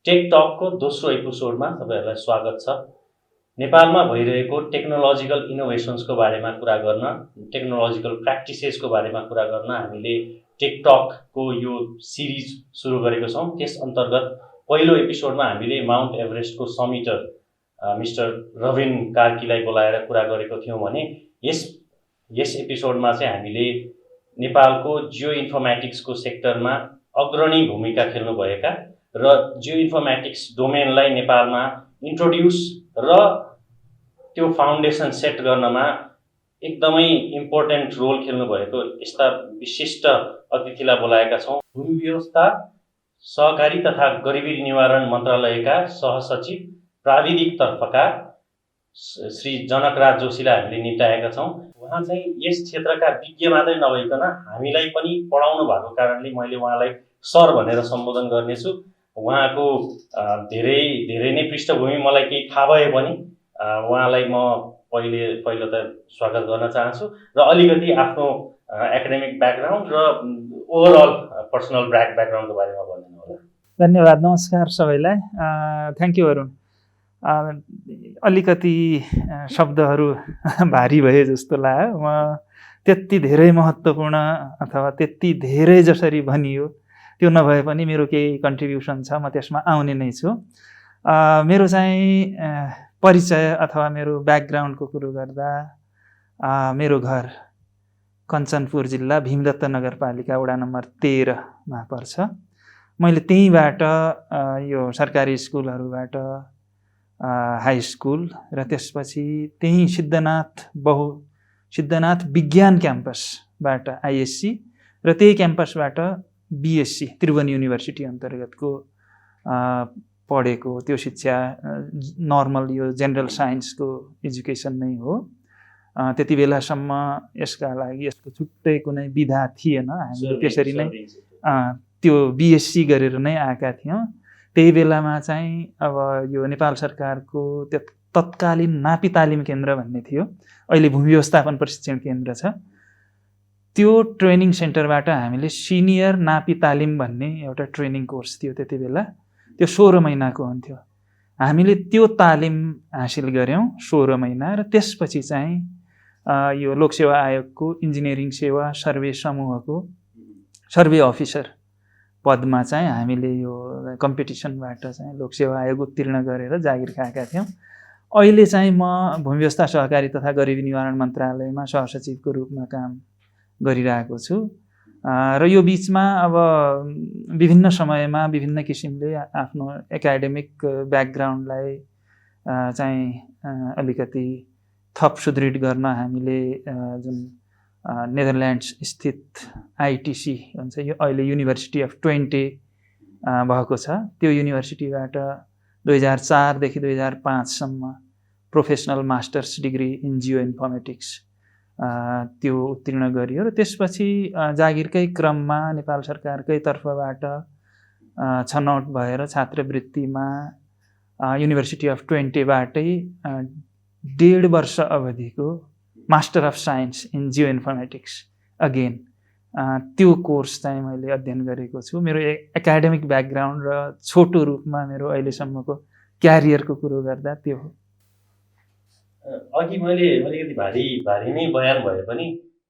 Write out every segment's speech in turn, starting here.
Take टकको दोस्रो एपिसोडमा तपाईँहरूलाई स्वागत छ। नेपालमा भइरहेको टेक्नोलोजिकल इनोभेसन्सको बारेमा कुरा गर्न, टेक्नोलोजिकल प्र्याक्टिसेसको बारेमा कुरा गर्न हामीले टेक टकको यो सिरिज सुरु गरेको छौँ। त्यस अन्तर्गत पहिलो एपिसोडमा हामीले माउन्ट एभरेस्टको समिटर मिस्टर रविन कार्कीलाई बोलाएर कुरा गरेको थियौँ भने यस एपिसोडमा चाहिँ हामीले नेपालको जियो इन्फर्मेटिक्सको सेक्टरमा अग्रणी भूमिका खेल्नुभएका र जियो इन्फर्मेटिक्स डोमेनलाई नेपालमा इन्ट्रोड्युस र त्यो फाउन्डेसन सेट गर्नमा एकदमै इम्पोर्टेन्ट रोल खेल्नुभएको यस्ता विशिष्ट अतिथिलाई बोलाएका छौँ। भूमि व्यवस्था, सहकारी तथा गरिबी निवारण मन्त्रालयका सहसचिव प्राविधिक तर्फका श्री जनकराज जोशीलाई हामीले निम्ताएका छौँ। उहाँ चाहिँ यस क्षेत्रका विज्ञ मात्रै नभइकन हामीलाई पनि पढाउनु भएको कारणले मैले उहाँलाई सर भनेर सम्बोधन गर्नेछु। उहाँको धेरै नै पृष्ठभूमि मलाई केही थाहा भए पनि उहाँलाई म पहिलो त स्वागत गर्न चाहन्छु र अलिकति आफ्नो एकाडेमिक ब्याकग्राउन्ड र ओभरअल पर्सनल ब्याकग्राउन्डको बारेमा भनिदिनु होला। धन्यवाद, नमस्कार सबैलाई। Thank you Arun. अलिकति शब्दहरू भारी भए जस्तो लाग्यो। म त्यति धेरै महत्त्वपूर्ण अथवा त्यति धेरै जसरी भनियो त्यो नभए पनि मेरो केही कन्ट्रिब्युसन छ, म त्यसमा आउने नै छु। मेरो चाहिँ परिचय अथवा मेरो ब्याकग्राउन्डको कुरो गर्दा मेरो घर कञ्चनपुर जिल्ला भीमदत्त नगरपालिका वडा नम्बर 13मा पर्छ। मैले त्यहीँबाट यो सरकारी स्कुलहरूबाट हाई स्कुल र त्यसपछि त्यहीँ सिद्धनाथ विज्ञान क्याम्पसबाट आइएससी र त्यही क्याम्पसबाट बिएससी त्रिभुवन युनिभर्सिटी अन्तर्गतको पढेको। त्यो शिक्षा नर्मल यो जेनरल साइन्सको एजुकेसन नै हो। त्यति बेलासम्म यसका लागि यसको छुट्टै कुनै विधा थिएन। हामीले त्यसरी नै त्यो बिएससी गरेर नै आएका थियौँ। त्यही बेलामा चाहिँ अब यो नेपाल सरकारको त्यो तत्कालीन नापी तालिम केन्द्र भन्ने थियो, अहिले भूमि व्यवस्थापन प्रशिक्षण केन्द्र छ। त्यो ट्रेनिङ सेन्टरबाट हामीले सिनियर नापी तालिम भन्ने एउटा ट्रेनिङ कोर्स थियो त्यति बेला। त्यो 16 महिनाको हुन्थ्यो। हामीले त्यो तालिम हासिल गऱ्यौँ 16 महिना र त्यसपछि चाहिँ यो लोकसेवा आयोगको इन्जिनियरिङ सेवा सर्वे समूहको सर्वे अफिसर पदमा चाहिँ हामीले यो कम्पिटिसनबाट चाहिँ लोकसेवा आयोग उत्तीर्ण गरेर जागिर खाएका थियौँ। अहिले चाहिँ म भूमि व्यवस्था, सहकारी तथा गरिबी निवारण मन्त्रालयमा सहसचिवको रूपमा काम गरिरहेको छु। र यो बिचमा अब विभिन्न समयमा विभिन्न किसिमले आफ्नो एकाडेमिक ब्याकग्राउन्डलाई चाहिँ अलिकति थप सुदृढ गर्न हामीले जुन नेदरल्यान्ड्स स्थित आइटिसी भन्छ, यो अहिले युनिभर्सिटी अफ ट्वेन्टे भएको छ। त्यो युनिभर्सिटीबाट 2004 देखि 2005सम्म professional masters degree in geoinformatics त्यो उत्तीर्ण गरियो र त्यसपछि जागिरकै क्रममा नेपाल सरकारकै तर्फबाट छनौट भएर छात्रवृत्तिमा युनिभर्सिटी अफ ट्वेन्टेबाटै 1.5 वर्ष अवधिको master of science in Jio informatics again त्यो कोर्स चाहिँ मैले अध्ययन गरेको छु। मेरो एकाडेमिक ब्याकग्राउन्ड र छोटो रूपमा मेरो अहिलेसम्मको क्यारियरको कुरो गर्दा त्यो हो। अघि मैले अलिकति भारी नै बयान भए पनि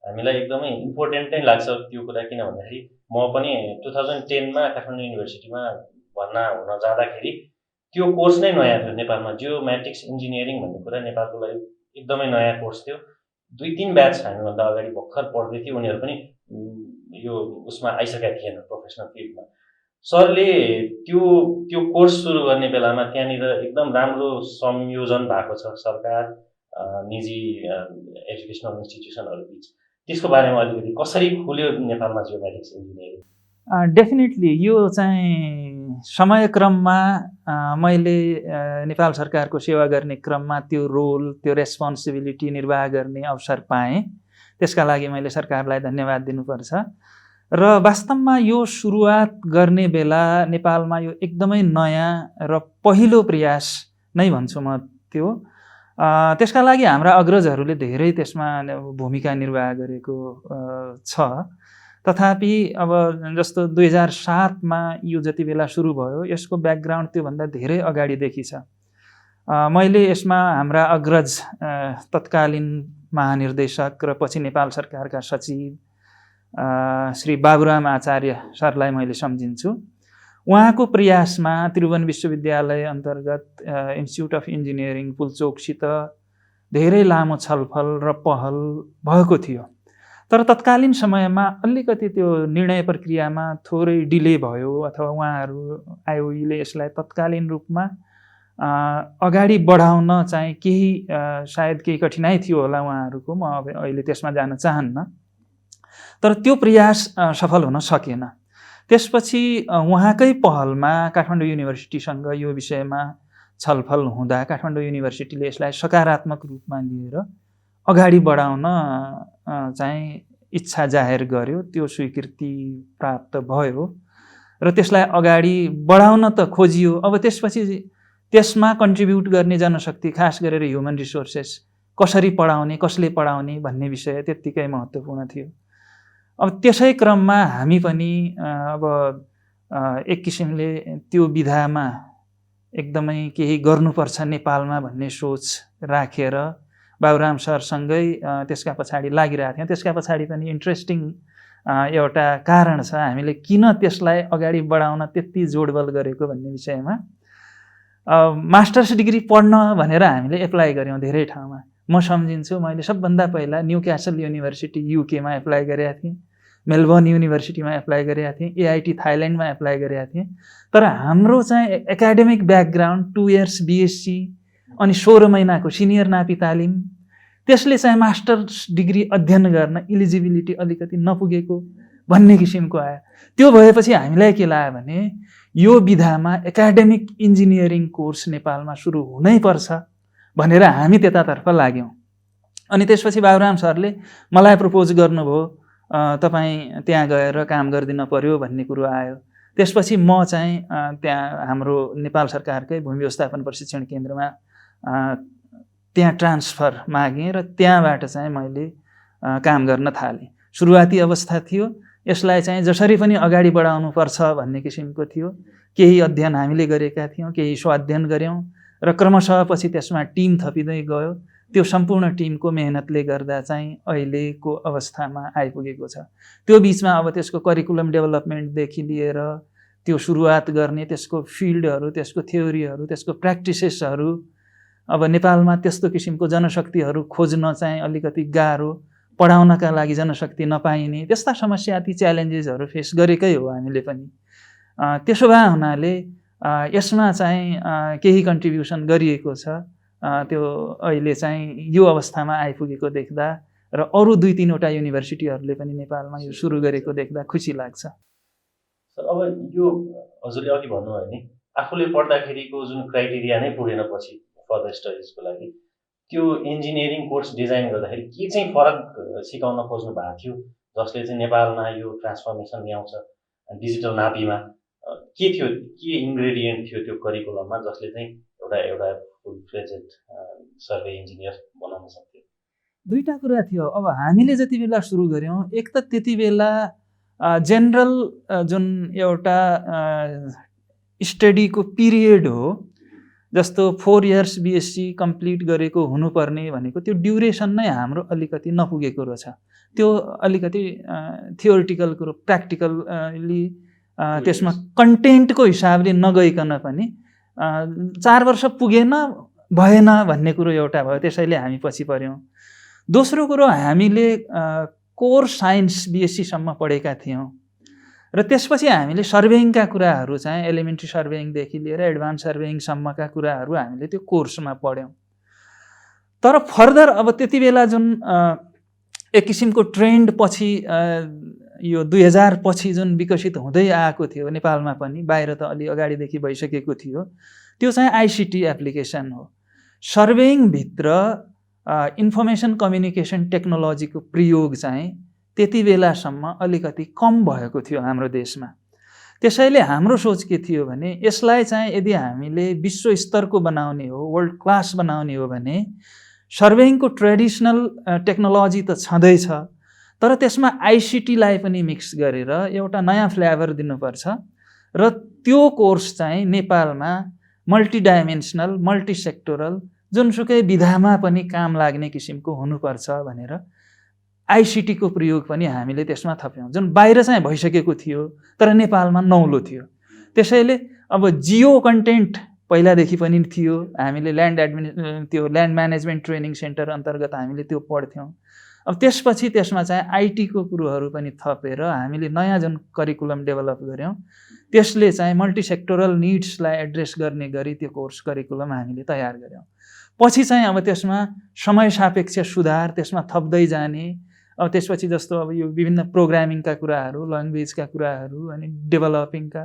हामीलाई एकदमै इम्पोर्टेन्ट नै लाग्छ त्यो कुरा, किन भन्दाखेरि म पनि 2010मा काठमाडौँ युनिभर्सिटीमा भर्ना हुन जाँदाखेरि त्यो कोर्स नै नयाँ थियो नेपालमा। जियोमेट्रिक्स इन्जिनियरिङ भन्ने कुरा नेपालको लागि एकदमै नयाँ कोर्स थियो। 2-3 ब्याच हामीभन्दा अगाडि भर्खर पढ्दै थियो, उनीहरू पनि यो उसमा आइसकेका थिएन प्रोफेसनल फिल्डमा। सरले त्यो कोर्स सुरु गर्ने बेलामा त्यहाँनिर एकदम राम्रो संयोजन भएको छ सरकार निजी एजुकेसनल इन्स्टिट्युसनहरू बिच। त्यसको बारेमा अलिकति कसरी खुल्यो नेपालमा जियोमेट्रिक्स इन्जिनियरिङ? डेफिनेटली यो चाहिँ समयक्रममा मैले नेपाल सरकारको सेवा गर्ने क्रममा त्यो रोल, त्यो रेस्पोन्सिबिलिटी निर्वाह गर्ने अवसर पाएँ। त्यसका लागि मैले सरकारलाई धन्यवाद दिनुपर्छ। र वास्तवमा यो सुरुवात गर्ने बेला नेपालमा यो एकदमै नयाँ र पहिलो प्रयास नै भन्छु म त्यो। त्यसका लागि हाम्रा अग्रजहरूले धेरै त्यसमा भूमिका निर्वाह गरेको छ। तथापि अब जस्तो 2007मा यो जति बेला सुरु भयो, यसको ब्याकग्राउन्ड त्योभन्दा धेरै अगाडिदेखि छ। मैले यसमा हाम्रा अग्रज तत्कालीन महानिर्देशक र पछि नेपाल सरकारका सचिव श्री बाबुराम आचार्य सरलाई मैले सम्झिन्छु। उहाँको प्रयासमा त्रिभुवन विश्वविद्यालय अन्तर्गत इन्स्टिच्युट अफ इन्जिनियरिङ पुल्चोकसित धेरै लामो छलफल र पहल भएको थियो। तर तत्कालीन समयमा अलिकति त्यो निर्णय प्रक्रियामा थोरै डिले भयो, अथवा उहाँहरू आइओईले यसलाई तत्कालीन रूपमा अगाडि बढाउन चाहिँ सायद केही कठिनाइ थियो होला उहाँहरूको। म अब अहिले त्यसमा जान चाहन्न, तर त्यो प्रयास सफल हुन सकेन। त्यसपछि उहाँकै पहलमा काठमाडौँ युनिभर्सिटीसँग यो विषयमा छलफल हुँदा काठमाडौँ युनिभर्सिटीले यसलाई सकारात्मक रूपमा लिएर अगाडि बढाउन चाहिँ इच्छा जाहेर गर्यो। त्यो स्वीकृति प्राप्त भयो र त्यसलाई अगाडि बढाउन त खोजियो। अब त्यसपछि त्यसमा कन्ट्रिब्युट गर्ने जनशक्ति, खास गरेर ह्युमन रिसोर्सेस, कसरी पढाउने, कसले पढाउने भन्ने विषय त्यत्तिकै महत्त्वपूर्ण थियो। अब त्यसै क्रममा हामी पनि अब एक किसिमले त्यो विधामा एकदमै केही गर्नुपर्छ नेपालमा भन्ने सोच राखेर बाबुराम सरसँगै त्यसका पछाडि लागिरहेको थियौँ। त्यसका पछाडि पनि इन्ट्रेस्टिङ एउटा कारण छ, हामीले किन त्यसलाई अगाडि बढाउन त्यति जोडबल गरेको भन्ने विषयमा। मास्टर्स डिग्री पढ्न भनेर हामीले एप्लाई गऱ्यौँ धेरै ठाउँमा। म सम्झिन्छु मैले सबभन्दा पहिला न्यू क्यासल युनिभर्सिटी युकेमा एप्लाई गरेका थिएँ, मेलबर्न युनिभर्सिटीमा एप्लाई गरेका थिएँ, एआइटी थाइल्यान्डमा एप्लाई गरेका थिएँ। तर हाम्रो चाहिँ एकाडेमिक ब्याकग्राउन्ड 2 इयर्स बिएससी अनि 16 महिनाको सिनियर नापी तालिम, त्यसले चाहिँ मास्टर्स डिग्री अध्ययन गर्न इलिजिबिलिटी अलिकति नपुगेको भन्ने किसिमको आयो। त्यो भएपछि हामीलाई के लाग्यो भने यो विधामा एकाडेमिक इन्जिनियरिङ कोर्स नेपालमा सुरु हुनैपर्छ भनेर हामी त्यतातर्फ लाग्यौँ। अनि त्यसपछि बाबुराम सरले मलाई प्रपोज गर्नुभयो, तपाईँ त्यहाँ गएर काम गरिदिन पर्यो भन्ने कुरो आयो। त्यसपछि म चाहिँ त्यहाँ हाम्रो नेपाल सरकारकै भूमि व्यवस्थापन प्रशिक्षण केन्द्रमा त्यहाँ ट्रान्सफर मागेँ र त्यहाँबाट चाहिँ मैले काम गर्न थालेँ। सुरुवाती अवस्था थियो, यसलाई चाहिँ जसरी पनि अगाडि बढाउनु पर्छ भन्ने किसिमको थियो। केही अध्ययन हामीले गरेका थियौँ, केही स्वाध्ययन गऱ्यौँ र क्रमशः पछि त्यसमा टिम थपिँदै गयो। त्यो सम्पूर्ण टिमको मेहनतले गर्दा चाहिँ अहिलेको अवस्थामा आइपुगेको छ। त्यो बिचमा अब त्यसको करिकुलम डेभलपमेन्टदेखि लिएर त्यो सुरुवात गर्ने, त्यसको फिल्डहरू, त्यसको थ्योरीहरू, त्यसको प्र्याक्टिसेसहरू, अब नेपालमा त्यस्तो किसिमको जनशक्तिहरू खोज्न चाहिँ अलिकति गाह्रो, पढाउनका लागि जनशक्ति नपाइने, त्यस्ता समस्या ती च्यालेन्जेसहरू फेस गरेकै हो हामीले पनि। त्यसो भए हुनाले यसमा चाहिँ केही कन्ट्रिब्युसन गरिएको छ। त्यो अहिले चाहिँ यो अवस्थामा आइपुगेको देख्दा र अरू 2-3वटा युनिभर्सिटीहरूले पनि नेपालमा यो सुरु गरेको देख्दा खुसी लाग्छ। अब यो हजुरले अघि भन्नुभयो नि, आफूले पढ्दाखेरिको जुन क्राइटेरिया नै पुगेन पछि फर्दर स्टडिजको लागि, त्यो इन्जिनियरिङ कोर्स डिजाइन गर्दाखेरि के चाहिँ फरक सिकाउन खोज्नु भएको थियो जसले चाहिँ नेपालमा यो ट्रान्सफर्मेसन ल्याउँछ? डिजिटल नापीमा के थियो, के इन्ग्रेडियन्ट थियो त्यो करिकुलममा जसले चाहिँ एउटा फुल फ्लेजेड सर्वे इन्जिनियर बनाउन सक्थ्यो? दुईटा कुरा थियो। अब हामीले जति बेला सुरु गऱ्यौँ, एक त त्यति बेला जेनरल जुन एउटा स्टडीको पिरियड हो, जस्तो 4 इयर्स बिएससी कम्प्लिट गरेको हुनुपर्ने भनेको त्यो ड्युरेसन नै हाम्रो अलिकति नपुगेको रहेछ। त्यो अलिकति थियोरिटिकल कुरो, प्र्याक्टिकल्ली त्यसमा कन्टेन्टको हिसाबले नगइकन पनि 4 वर्ष पुगेन भएन भन्ने कुरो एउटा भयो, त्यसैले हामी पछि पऱ्यौँ। दोस्रो कुरो, हामीले कोर साइन्स बिएससीसम्म पढेका थियौँ र त्यसपछि हामीले सर्वेइङका कुराहरू चाहिँ एलिमेन्ट्री सर्वेइङदेखि लिएर एडभान्स सर्वेइङसम्मका कुराहरू हामीले त्यो कोर्समा पढ्यौँ। तर फर्दर अब त्यति बेला जुन एक किसिमको ट्रेन्ड पछि यो 2000 पछि जुन विकसित हुँदै आएको थियो नेपालमा पनि, बाहिर त अलि अगाडिदेखि भइसकेको थियो, त्यो चाहिँ आइसिटी एप्लिकेसन हो। सर्वेइङभित्र इन्फर्मेसन कम्युनिकेसन टेक्नोलोजीको प्रयोग चाहिँ त्यति बेलासम्म अलिकति कम भएको थियो हाम्रो देशमा। त्यसैले हाम्रो सोच के थियो भने यसलाई चाहिँ यदि हामीले विश्व स्तरको बनाउने हो, वर्ल्ड क्लास बनाउने हो भने सर्वेइङको ट्रेडिसनल टेक्नोलोजी त छँदैछ, तर त्यसमा आइसिटीलाई पनि मिक्स गरेर एउटा नयाँ फ्लेभर दिनुपर्छ र त्यो कोर्स चाहिँ नेपालमा मल्टिडाइमेन्सनल मल्टिसेक्टोरल जुनसुकै विधामा पनि काम लाग्ने किसिमको हुनुपर्छ भनेर आइसिटीको प्रयोग पनि हामीले त्यसमा थप्यौँ, जुन बाहिर चाहिँ भइसकेको थियो तर नेपालमा नौलो थियो। त्यसैले अब जियो कन्टेन्ट पहिलादेखि पनि थियो, हामीले त्यो ल्यान्ड म्यानेजमेन्ट ट्रेनिङ सेन्टर अन्तर्गत हामीले त्यो पढ्थ्यौँ। अब त्यसपछि त्यसमा चाहिँ आइटीको कुरोहरू पनि थपेर हामीले नयाँ जुन करिकुलम डेभलप गऱ्यौँ त्यसले चाहिँ मल्टिसेक्टोरल निड्सलाई एड्रेस गर्ने गरी त्यो कोर्स करिकुलम हामीले तयार गऱ्यौँ। पछि चाहिँ अब त्यसमा समय सापेक्ष सुधार त्यसमा थप्दै जाने, अब त्यसपछि जस्तो अब यो विभिन्न प्रोग्रामिङका कुराहरू, ल्याङ्ग्वेजका कुराहरू अनि डेभलपिङका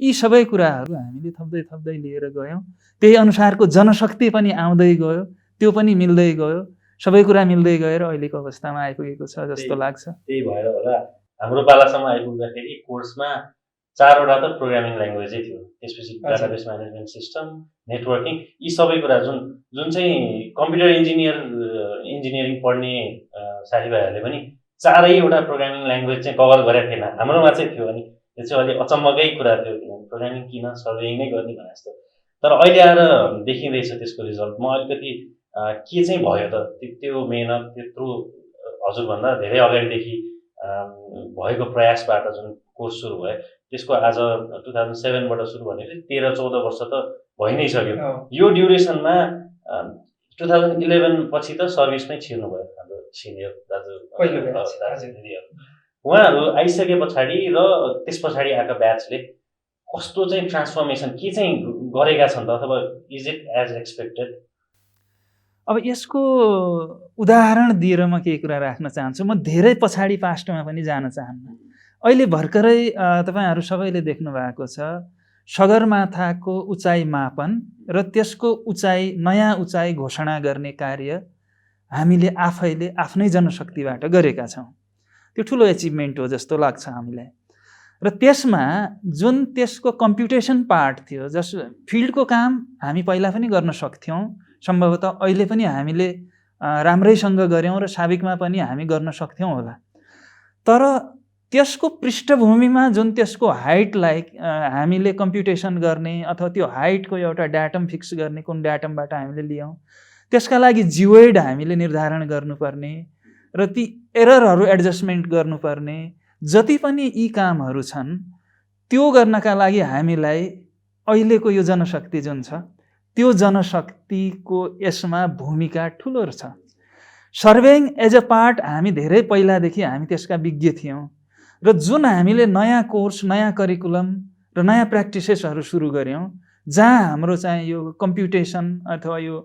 यी सबै कुराहरू हामीले थप्दै लिएर गयौँ। त्यही अनुसारको जनशक्ति पनि आउँदै गयो, त्यो पनि मिल्दै गयो, सबै कुरा मिल्दै गएर अहिलेको अवस्थामा आइपुगेको छ जस्तो लाग्छ। त्यही भएर होला हाम्रो पालासम्म आइपुग्दाखेरि कोर्समा 4वटा त प्रोग्रामिङ ल्याङ्ग्वेजै थियो, त्यसपछि डाटाबेस म्यानेजमेन्ट सिस्टम, नेटवर्किङ, यी सबै कुरा जुन चाहिँ कम्प्युटर इन्जिनियरिङ पढ्ने साथीभाइहरूले पनि 4वटा प्रोग्रामिङ ल्याङ्ग्वेज चाहिँ कभर गरेका थिएन, हाम्रोमा चाहिँ थियो। अनि त्यो चाहिँ अलिक अचम्मकै कुरा थियो, किनभने प्रोग्रामिङ किन सर्भेइङ नै गर्ने भने जस्तो। तर अहिले आएर देखिँदैछ त्यसको रिजल्ट। म अलिकति के चाहिँ भयो त त्यो मेहनत त्यत्रो हजुरभन्दा धेरै अगाडिदेखि भएको प्रयासबाट जुन कोर्स सुरु भयो त्यसको आज 2007बाट सुरु भनेपछि 13-14 वर्ष त भइ नै सक्यो। यो ड्युरेसनमा 2011 पछि त सर्भिसमै छिर्नुभयो हाम्रो सिनियर दाजुदिदीहरू। उहाँहरू आइसके पछाडि र त्यस पछाडि आएका ब्याचले कस्तो चाहिँ ट्रान्सफर्मेसन के चाहिँ गरेका छन् त, अथवा इज इट एज एक्सपेक्टेड? अब यसको उदाहरण दिएर म केही कुरा राख्न चाहन्छु। म धेरै पछाडि पास्टमा पनि जान चाहन्न। अहिले भर्खरै तपाईँहरू सबैले देख्नु भएको छ सगरमाथाको उचाइ मापन र त्यसको नयाँ उचाइ घोषणा गर्ने कार्य हामीले आफैले आफ्नै जनशक्तिबाट गरेका छौँ। त्यो ठुलो एचिभमेन्ट हो जस्तो लाग्छ हामीलाई। र त्यसमा जुन त्यसको कम्प्युटेसन पार्ट थियो, जस फिल्डको काम हामी पहिला पनि गर्न सक्थ्यौँ, सम्भवतः अहिले पनि हामीले राम्रैसँग गऱ्यौँ र साबिकमा पनि हामी गर्न सक्थ्यौँ होला। तर त्यसको पृष्ठभूमिमा जुन त्यसको हाइटलाई हामीले कम्प्युटेसन गर्ने अथवा त्यो हाइटको एउटा डाटम फिक्स गर्ने, कुन डाटमबाट हामीले लियौँ, त्यसका लागि जियोइड हामीले निर्धारण गर्नुपर्ने र ती एररहरू एडजस्टमेन्ट गर्नुपर्ने, जति पनि यी कामहरू छन् त्यो गर्नका लागि हामीलाई अहिलेको यो जनशक्ति जुन छ त्यो जनशक्तिको यसमा भूमिका ठुलो छ। सर्वेइङ एज अ पार्ट हामी धेरै पहिलादेखि हामी त्यसका विज्ञ थियौँ र जुन हामीले नयाँ कोर्स, नयाँ करिकुलम र नयाँ प्र्याक्टिसेसहरू सुरु गऱ्यौँ, जहाँ हाम्रो चाहिँ यो कम्प्युटेसन अथवा यो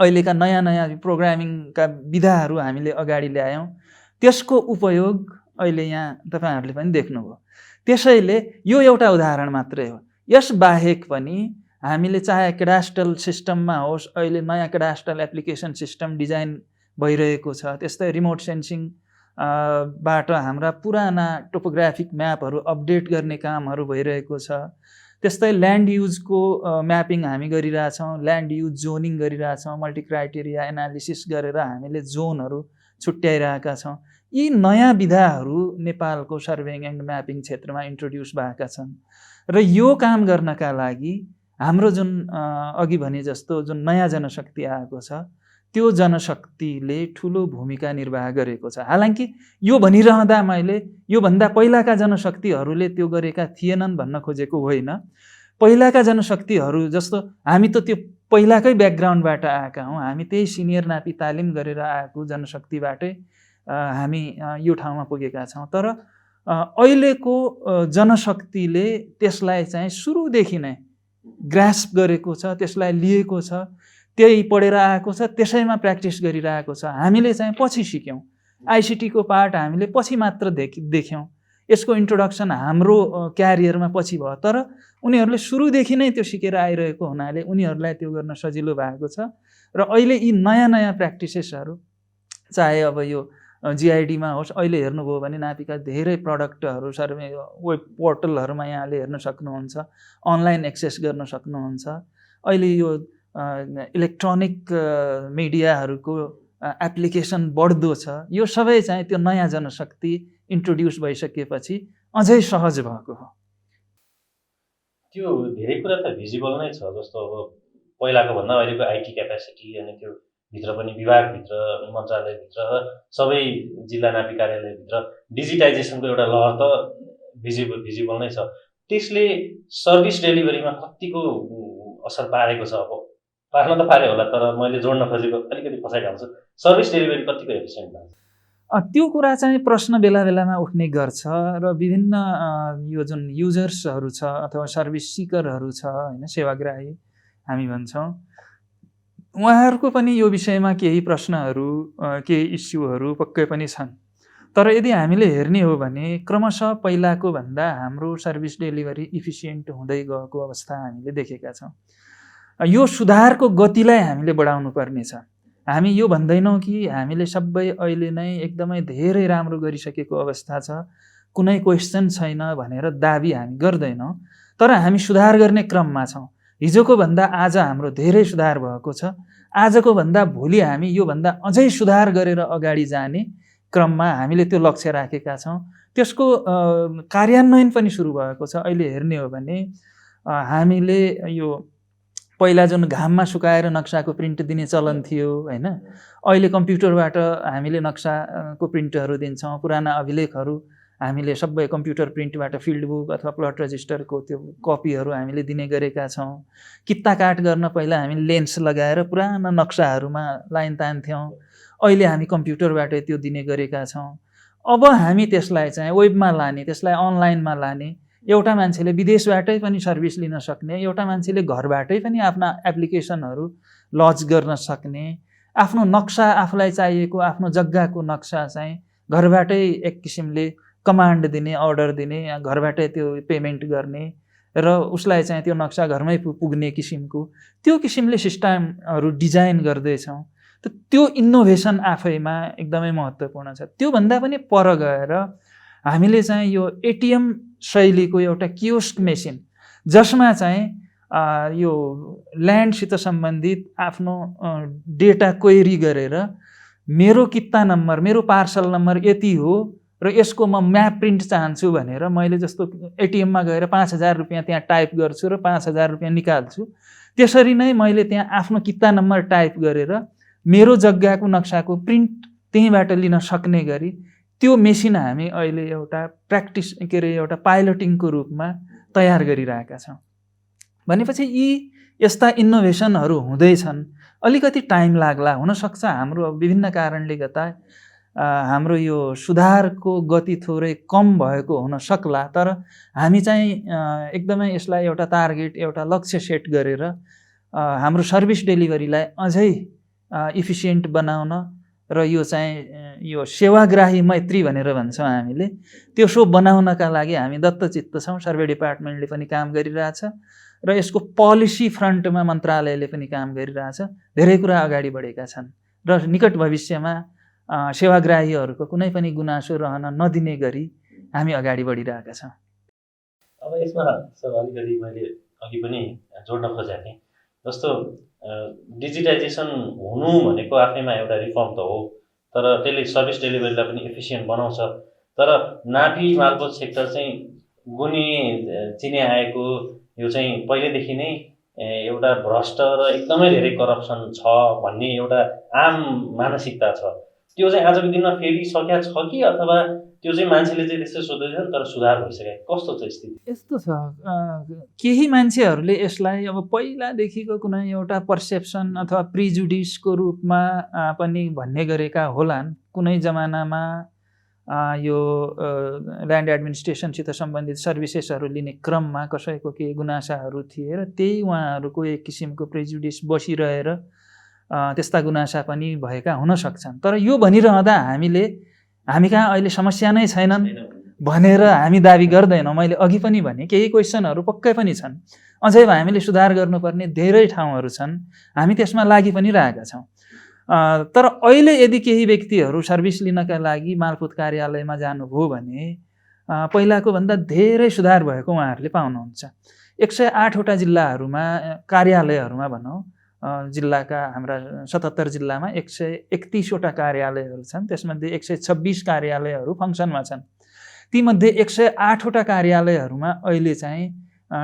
अहिलेका नयाँ प्रोग्रामिङका विधाहरू हामीले अगाडि ल्यायौँ, त्यसको उपयोग अहिले यहाँ तपाईँहरूले पनि देख्नुभयो। त्यसैले यो एउटा उदाहरण मात्रै हो। यस बाहेक पनि हामीले चाहे क्याडास्ट्रल सिस्टममा होस्, अहिले नयाँ क्याडास्ट्रल एप्लिकेसन सिस्टम डिजाइन भइरहेको छ, त्यस्तै रिमोट सेन्सिङ बाट हाम्रा पुराना टोपोग्राफिक म्यापहरू अपडेट गर्ने कामहरू भइरहेको छ। त्यस्तै ल्यान्ड युजको म्यापिङ हामी गरिरहेछौँ, ल्यान्ड युज जोनिङ गरिरहेछौँ, मल्टी क्राइटेरिया एनालिसिस गरेर हामीले जोनहरू छुट्याइरहेका छौँ। यी नयाँ विधाहरू नेपालको सर्वेइङ एन्ड म्यापिङ क्षेत्रमा इन्ट्रोड्युस भएका छन् र यो काम गर्नका लागि हाम्रो जुन अघि भने जस्तो जुन नयाँ जनशक्ति आएको छ त्यो जनशक्तिले ठुलो भूमिका निर्वाह गरेको छ। हालांकि यो भनिरहँदा मैले योभन्दा पहिलाका जनशक्तिहरूले त्यो गरेका थिएनन् भन्न खोजेको होइन। पहिलाका जनशक्तिहरू जस्तो हामी त त्यो पहिलाकै ब्याकग्राउन्डबाट आएका हौँ, हामी त्यही सिनियर नापी तालिम गरेर आएको जनशक्तिबाटै हामी यो ठाउँमा पुगेका छौँ। तर अहिलेको जनशक्तिले त्यसलाई चाहिँ सुरुदेखि नै ग्रास्प गरेको छ, त्यसलाई लिएको छ, त्यही पढेर आएको छ, त्यसैमा प्र्याक्टिस गरिरहेको छ। हामीले चाहिँ पछि सिक्यौँ, आइसिटीको पार्ट हामीले पछि मात्र देख्यौँ, यसको इन्ट्रोडक्सन हाम्रो क्यारियरमा पछि भयो। तर उनीहरूले सुरुदेखि नै त्यो सिकेर आइरहेको हुनाले उनीहरूलाई त्यो गर्न सजिलो भएको छ। र अहिले यी नयाँ प्र्याक्टिसेसहरू चाहे अब यो जिआइडीमा होस्, अहिले हेर्नुभयो भने नापीका धेरै प्रडक्टहरू सर्वे वेब पोर्टलहरूमा यहाँले हेर्न सक्नुहुन्छ, अनलाइन एक्सेस गर्न सक्नुहुन्छ। अहिले यो इलेक्ट्रोनिक मिडियाहरूको एप्लिकेसन बढ्दो छ, यो सबै चाहिँ त्यो नयाँ जनशक्ति इन्ट्रोड्युस भइसकेपछि अझै सहज भएको हो। त्यो धेरै कुरा त भिजिबल नै छ, जस्तो अब पहिलाको भन्दा अहिलेको आइटी क्यापेसिटी अनि त्यो भित्र पनि विभागभित्र, मन्त्रालयभित्र, सबै जिल्ला नापी कार्यालयभित्र डिजिटाइजेसनको एउटा लहर त भिजिबल नै छ। त्यसले सर्भिस डेलिभरीमा कतिको असर पारेको छ? अब पार्न त पारे होला, तर मैले जोड्न खोजेको अलिकति फसाइहाल्छु। सर्भिस डेलिभरी कतिको एफिसियन्ट भएको छ? त्यो कुरा चाहिँ प्रश्न बेला बेलामा उठ्ने गर्छ र विभिन्न यो जुन युजर्सहरू छ अथवा सर्भिस सिकरहरू छ होइन, सेवाग्राही हामी भन्छौँ, उहाँहरूको पनि यो विषयमा केही प्रश्नहरू केही इस्युहरू पक्कै पनि छन्। तर यदि हामीले हेर्ने हो भने क्रमशः पहिलाको भन्दा हाम्रो सर्भिस डेलिभरी इफिसियन्ट हुँदै गएको अवस्था हामीले देखेका छौँ। यो सुधारको गतिलाई हामीले बढाउनु पर्नेछ। हामी यो भन्दैनौँ कि हामीले सबै अहिले नै एकदमै धेरै राम्रो गरिसकेको अवस्था छ, कुनै क्वेसन छैन भनेर दाबी हामी गर्दैनौँ, तर हामी सुधार गर्ने क्रममा छौँ। हिजोको भन्दा आज हाम्रो धेरै सुधार भएको छ। आजको भन्दा भोलि हामी योभन्दा अझै सुधार गरेर अगाडि जाने क्रममा हामीले त्यो लक्ष्य राखेका छौँ। त्यसको कार्यान्वयन पनि सुरु भएको छ। अहिले हेर्ने हो भने हामीले यो पहिला जुन घाममा सुकाएर नक्साको प्रिन्ट दिने चलन थियो होइन, अहिले कम्प्युटरबाट हामीले नक्साको प्रिन्टहरू दिन्छौँ। पुराना अभिलेखहरू हामीले सबै कम्प्युटर प्रिन्टबाट फिल्ड बुक अथवा प्लट रजिस्टरको त्यो कपीहरू हामीले दिने गरेका छौँ। कित्ता काट गर्न पहिला हामी लेन्स लगाएर पुराना नक्साहरूमा लाइन तान्थ्यौँ, अहिले हामी कम्प्युटरबाटै त्यो दिने गरेका छौँ। अब हामी त्यसलाई चाहिँ वेबमा लाने, त्यसलाई अनलाइनमा लाने, एउटा मान्छेले विदेशबाटै पनि सर्भिस लिन सक्ने, एउटा मान्छेले घरबाटै पनि आफ्ना एप्लिकेसनहरू लन्च गर्न सक्ने, आफ्नो नक्सा आफूलाई चाहिएको आफ्नो जग्गाको नक्सा चाहिँ घरबाटै एक किसिमले कमान्ड दिने, अर्डर दिने, घरबाटै त्यो पेमेन्ट गर्ने र उसलाई चाहिँ त्यो नक्सा घरमै पुग्ने किसिमको त्यो किसिमले सिस्टमहरू डिजाइन गर्दैछौँ। त्यो इनोभेसन आफैमा एकदमै महत्त्वपूर्ण छ। त्योभन्दा पनि पर गएर हामीले चाहिँ यो एटिएम शैलीको एउटा कियोस्क मेसिन, जसमा चाहिँ यो ल्यान्डसित सम्बन्धित आफ्नो डेटा क्वेरी गरेर मेरो कित्ता नम्बर, मेरो पार्सल नम्बर यति हो र यसको म म्याप प्रिन्ट चाहन्छु भनेर मैले जस्तो एटिएममा गएर 5,000 रुपियाँ त्यहाँ टाइप गर्छु र 5,000 रुपियाँ निकाल्छु, त्यसरी नै मैले त्यहाँ आफ्नो कित्ता नम्बर टाइप गरेर मेरो जग्गाको नक्साको प्रिन्ट त्यहीँबाट लिन सक्ने गरी त्यो मेसिन हामी अहिले एउटा एउटा पाइलटिङको रूपमा तयार गरिरहेका छौँ। भनेपछि यी यस्ता इनोभेसनहरू हुँदैछन्। अलिकति टाइम लाग्ला, हुनसक्छ हाम्रो विभिन्न कारणले गर्दा हाम्रो यो सुधारको गति थोरै कम भएको हुन सक्ला, तर हामी चाहिँ एकदमै यसलाई एउटा टार्गेट, एउटा लक्ष्य सेट गरेर हाम्रो सर्भिस डेलिभरीलाई अझै इफिसियन्ट बनाउन र यो चाहिँ यो सेवाग्राही मैत्री भनेर भन्छौँ हामीले, त्यो सो बनाउनका लागि हामी दत्तचित्त छौँ। सर्वे डिपार्टमेन्टले पनि काम गरिरहेछ र यसको पोलिसी फ्रन्टमा मन्त्रालयले पनि काम गरिरहेछ। धेरै कुरा अगाडि बढेका छन् र निकट भविष्यमा सेवाग्राहीहरूको कुनै पनि गुनासो रहन नदिने गरी हामी अगाडि बढिरहेका छौँ। अब यसमा सर अलिकति मैले अघि पनि जोड्न खोजेको थिएँ, जस्तो डिजिटाइजेसन हुनु भनेको आफैमा एउटा रिफर्म त हो, तर त्यसले सर्भिस डेलिभरीलाई पनि एफिसियन्ट बनाउँछ। तर नापी मालपोत सेक्टर चाहिँ गुनी चिने आएको यो चाहिँ पहिलेदेखि नै एउटा भ्रष्ट र एकदमै धेरै करप्सन छ भन्ने एउटा आम मानसिकता छ। त्यो चाहिँ आजको दिनमा फेरिसकेका छ कि अथवा त्यो चाहिँ मान्छेले चाहिँ त्यस्तै सोध्दैछन् तर सुधार भइसक्यो? कस्तो छ स्थिति? यस्तो छ, केही मान्छेहरूले यसलाई अब पहिलादेखिको कुनै एउटा पर्सेप्सन अथवा प्रिजुडिसको रूपमा पनि भन्ने गरेका होलान्। कुनै जमानामा यो ल्यान्ड एडमिनिस्ट्रेसनसित सम्बन्धित सर्भिसेसहरू लिने क्रममा कसैको केही गुनासाहरू थिए र त्यही उहाँहरूको एक किसिमको प्रेजुडिस बसिरहेर त्यस्ता गुनासा पनि भएका हुन सक्छन्। तर यो भनिरहँदा हामी कहाँ अहिले समस्या नै छैनन् भनेर हामी दाबी गर्दैनौँ। मैले अघि पनि भने केही क्वेसनहरू पक्कै पनि छन्, अझै हामीले सुधार गर्नुपर्ने धेरै ठाउँहरू छन्, हामी त्यसमा लागि पनि रहेका छौँ। तर अहिले यदि केही व्यक्तिहरू सर्भिस लिनका लागि मालपोत कार्यालयमा जानुभयो भने पहिलाको भन्दा धेरै सुधार भएको उहाँहरूले पाउनुहुन्छ। 108 वटा जिल्लाहरूमा कार्यालयहरूमा भनौँ जिल्लाका हाम्रा 77 जिल्लामा 131वटा कार्यालयहरू छन्। त्यसमध्ये 126 कार्यालयहरू फङ्सनमा छन्। तीमध्ये 108वटा कार्यालयहरूमा अहिले चाहिँ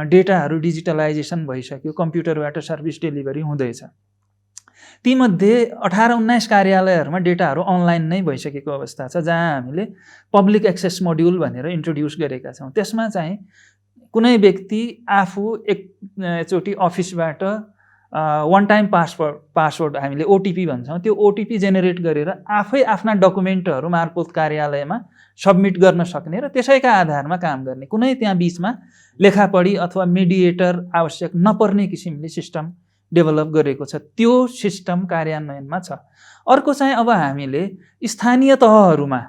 डेटाहरू डिजिटलाइजेसन भइसक्यो, कम्प्युटरबाट सर्भिस डेलिभरी हुँदैछ। तीमध्ये 18-19 कार्यालयहरूमा डेटाहरू अनलाइन नै भइसकेको अवस्था छ, जहाँ हामीले पब्लिक एक्सेस मोड्युल भनेर इन्ट्रोड्युस गरेका छौँ। त्यसमा चाहिँ कुनै व्यक्ति आफू एकचोटि अफिसबाट वान टाइम पासवर्ड हामीले ओटिपी भन्छौँ, त्यो ओटिपी जेनेरेट गरेर आफै आफ्ना डकुमेन्टहरू मार्फत कार्यालयमा सबमिट गर्न सक्ने र त्यसैका आधारमा काम गर्ने, कुनै त्यहाँ बिचमा लेखापढी अथवा मेडिएटर आवश्यक नपर्ने किसिमले सिस्टम डेभलप गरेको छ। त्यो सिस्टम कार्यान्वयनमा छ। अर्को चाहिँ अब हामीले स्थानीय तहहरूमा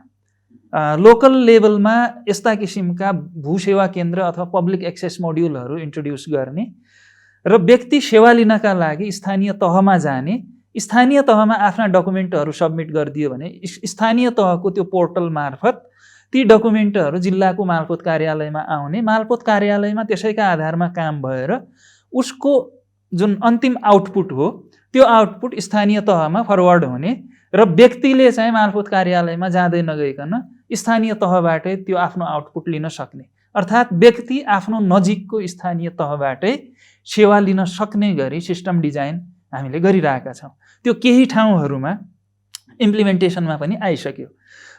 लोकल लेभलमा यस्ता किसिमका भूसेवा केन्द्र अथवा पब्लिक एक्सेस मोड्युलहरू इन्ट्रोड्युस गर्ने र व्यक्ति सेवा लिनका लागि स्थानीय तहमा जाने, स्थानीय तहमा आफ्ना डकुमेन्टहरू सबमिट गरिदियो भने स्थानीय तहको त्यो पोर्टल मार्फत ती डकुमेन्टहरू जिल्लाको मालपोत कार्यालयमा आउने, मालपोत कार्यालयमा त्यसैका आधारमा काम भएर उसको जुन अन्तिम आउटपुट हो त्यो आउटपुट स्थानीय तहमा फरवर्ड हुने र व्यक्तिले चाहिँ मालपोत कार्यालयमा जाँदै नगइकन स्थानीय तहबाटै त्यो आफ्नो आउटपुट लिन सक्ने, अर्थात् व्यक्ति आफ्नो नजिकको स्थानीय तहबाटै सेवा लिन सक्ने गरी सिस्टम डिजाइन हामीले गरिरहेका छौँ। त्यो केही ठाउँहरूमा इम्प्लिमेन्टेसनमा पनि आइसक्यो।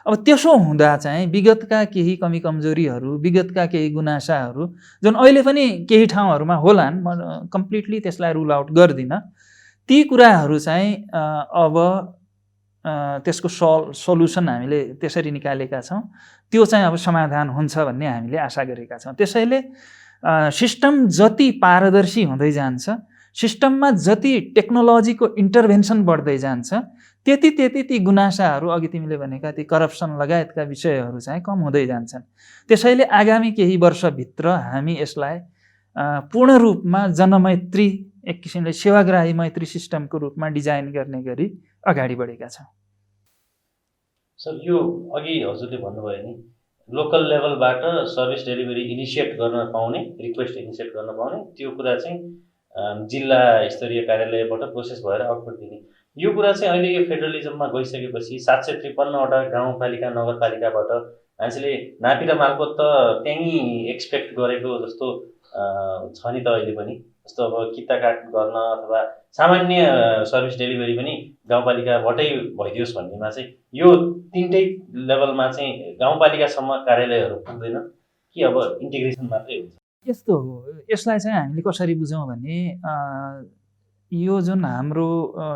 अब त्यसो हुँदा चाहिँ विगतका केही कमी कमजोरीहरू, विगतका केही गुनासाहरू जुन अहिले पनि केही ठाउँहरूमा होलान्, म कम्प्लिटली त्यसलाई रुल आउट गर्दिनँ, ती कुराहरू चाहिँ अब त्यसको सल्युसन हामीले त्यसरी निकालेका छौँ। त्यो चाहिँ अब समाधान हुन्छ भन्ने हामीले आशा गरेका छौँ। त्यसैले सिस्टम जति पारदर्शी हुँदै जान्छ, सिस्टममा जति टेक्नोलोजीको इन्टरभेन्सन बढ्दै जान्छ, त्यति ती गुनासाहरू अघि तिमीले भनेका ती करप्सन लगायतका विषयहरू चाहिँ कम हुँदै जान्छन्। त्यसैले आगामी केही वर्षभित्र हामी यसलाई पूर्ण रूपमा जनमैत्री, एक किसिमले सेवाग्राही मैत्री सिस्टमको रूपमा डिजाइन गर्ने गरी अगाडि बढेका छौँ। सर, यो अघि हजुरले भन्नुभयो नि, लोकल लेभलबाट सर्भिस डेलिभरी इनिसिएट गर्न पाउने, रिक्वेस्ट इनिसिएट गर्न पाउने, त्यो कुरा चाहिँ जिल्ला स्तरीय कार्यालयबाट प्रोसेस भएर आउटपुट दिने, यो कुरा चाहिँ अहिले यो फेडरलिजममा गइसकेपछि 753वटा गाउँपालिका नगरपालिकाबाट मान्छेले नापी र मालपोत त त्यहीँ एक्सपेक्ट गरेको जस्तो छ नि त अहिले पनि। जस्तो अब किता काट गर्न अथवा सामान्य सर्भिस डेलिभरी पनि गाउँपालिकाबाटै भइदियोस् भन्नेमा चाहिँ यो तिनटै लेभलमा चाहिँ गाउँपालिकासम्म कार्यालयहरू पुग्दैन कि अब इन्टिग्रेसन मात्रै हुन्छ? यस्तो हो, यसलाई चाहिँ हामीले कसरी बुझौँ भने यो जुन हाम्रो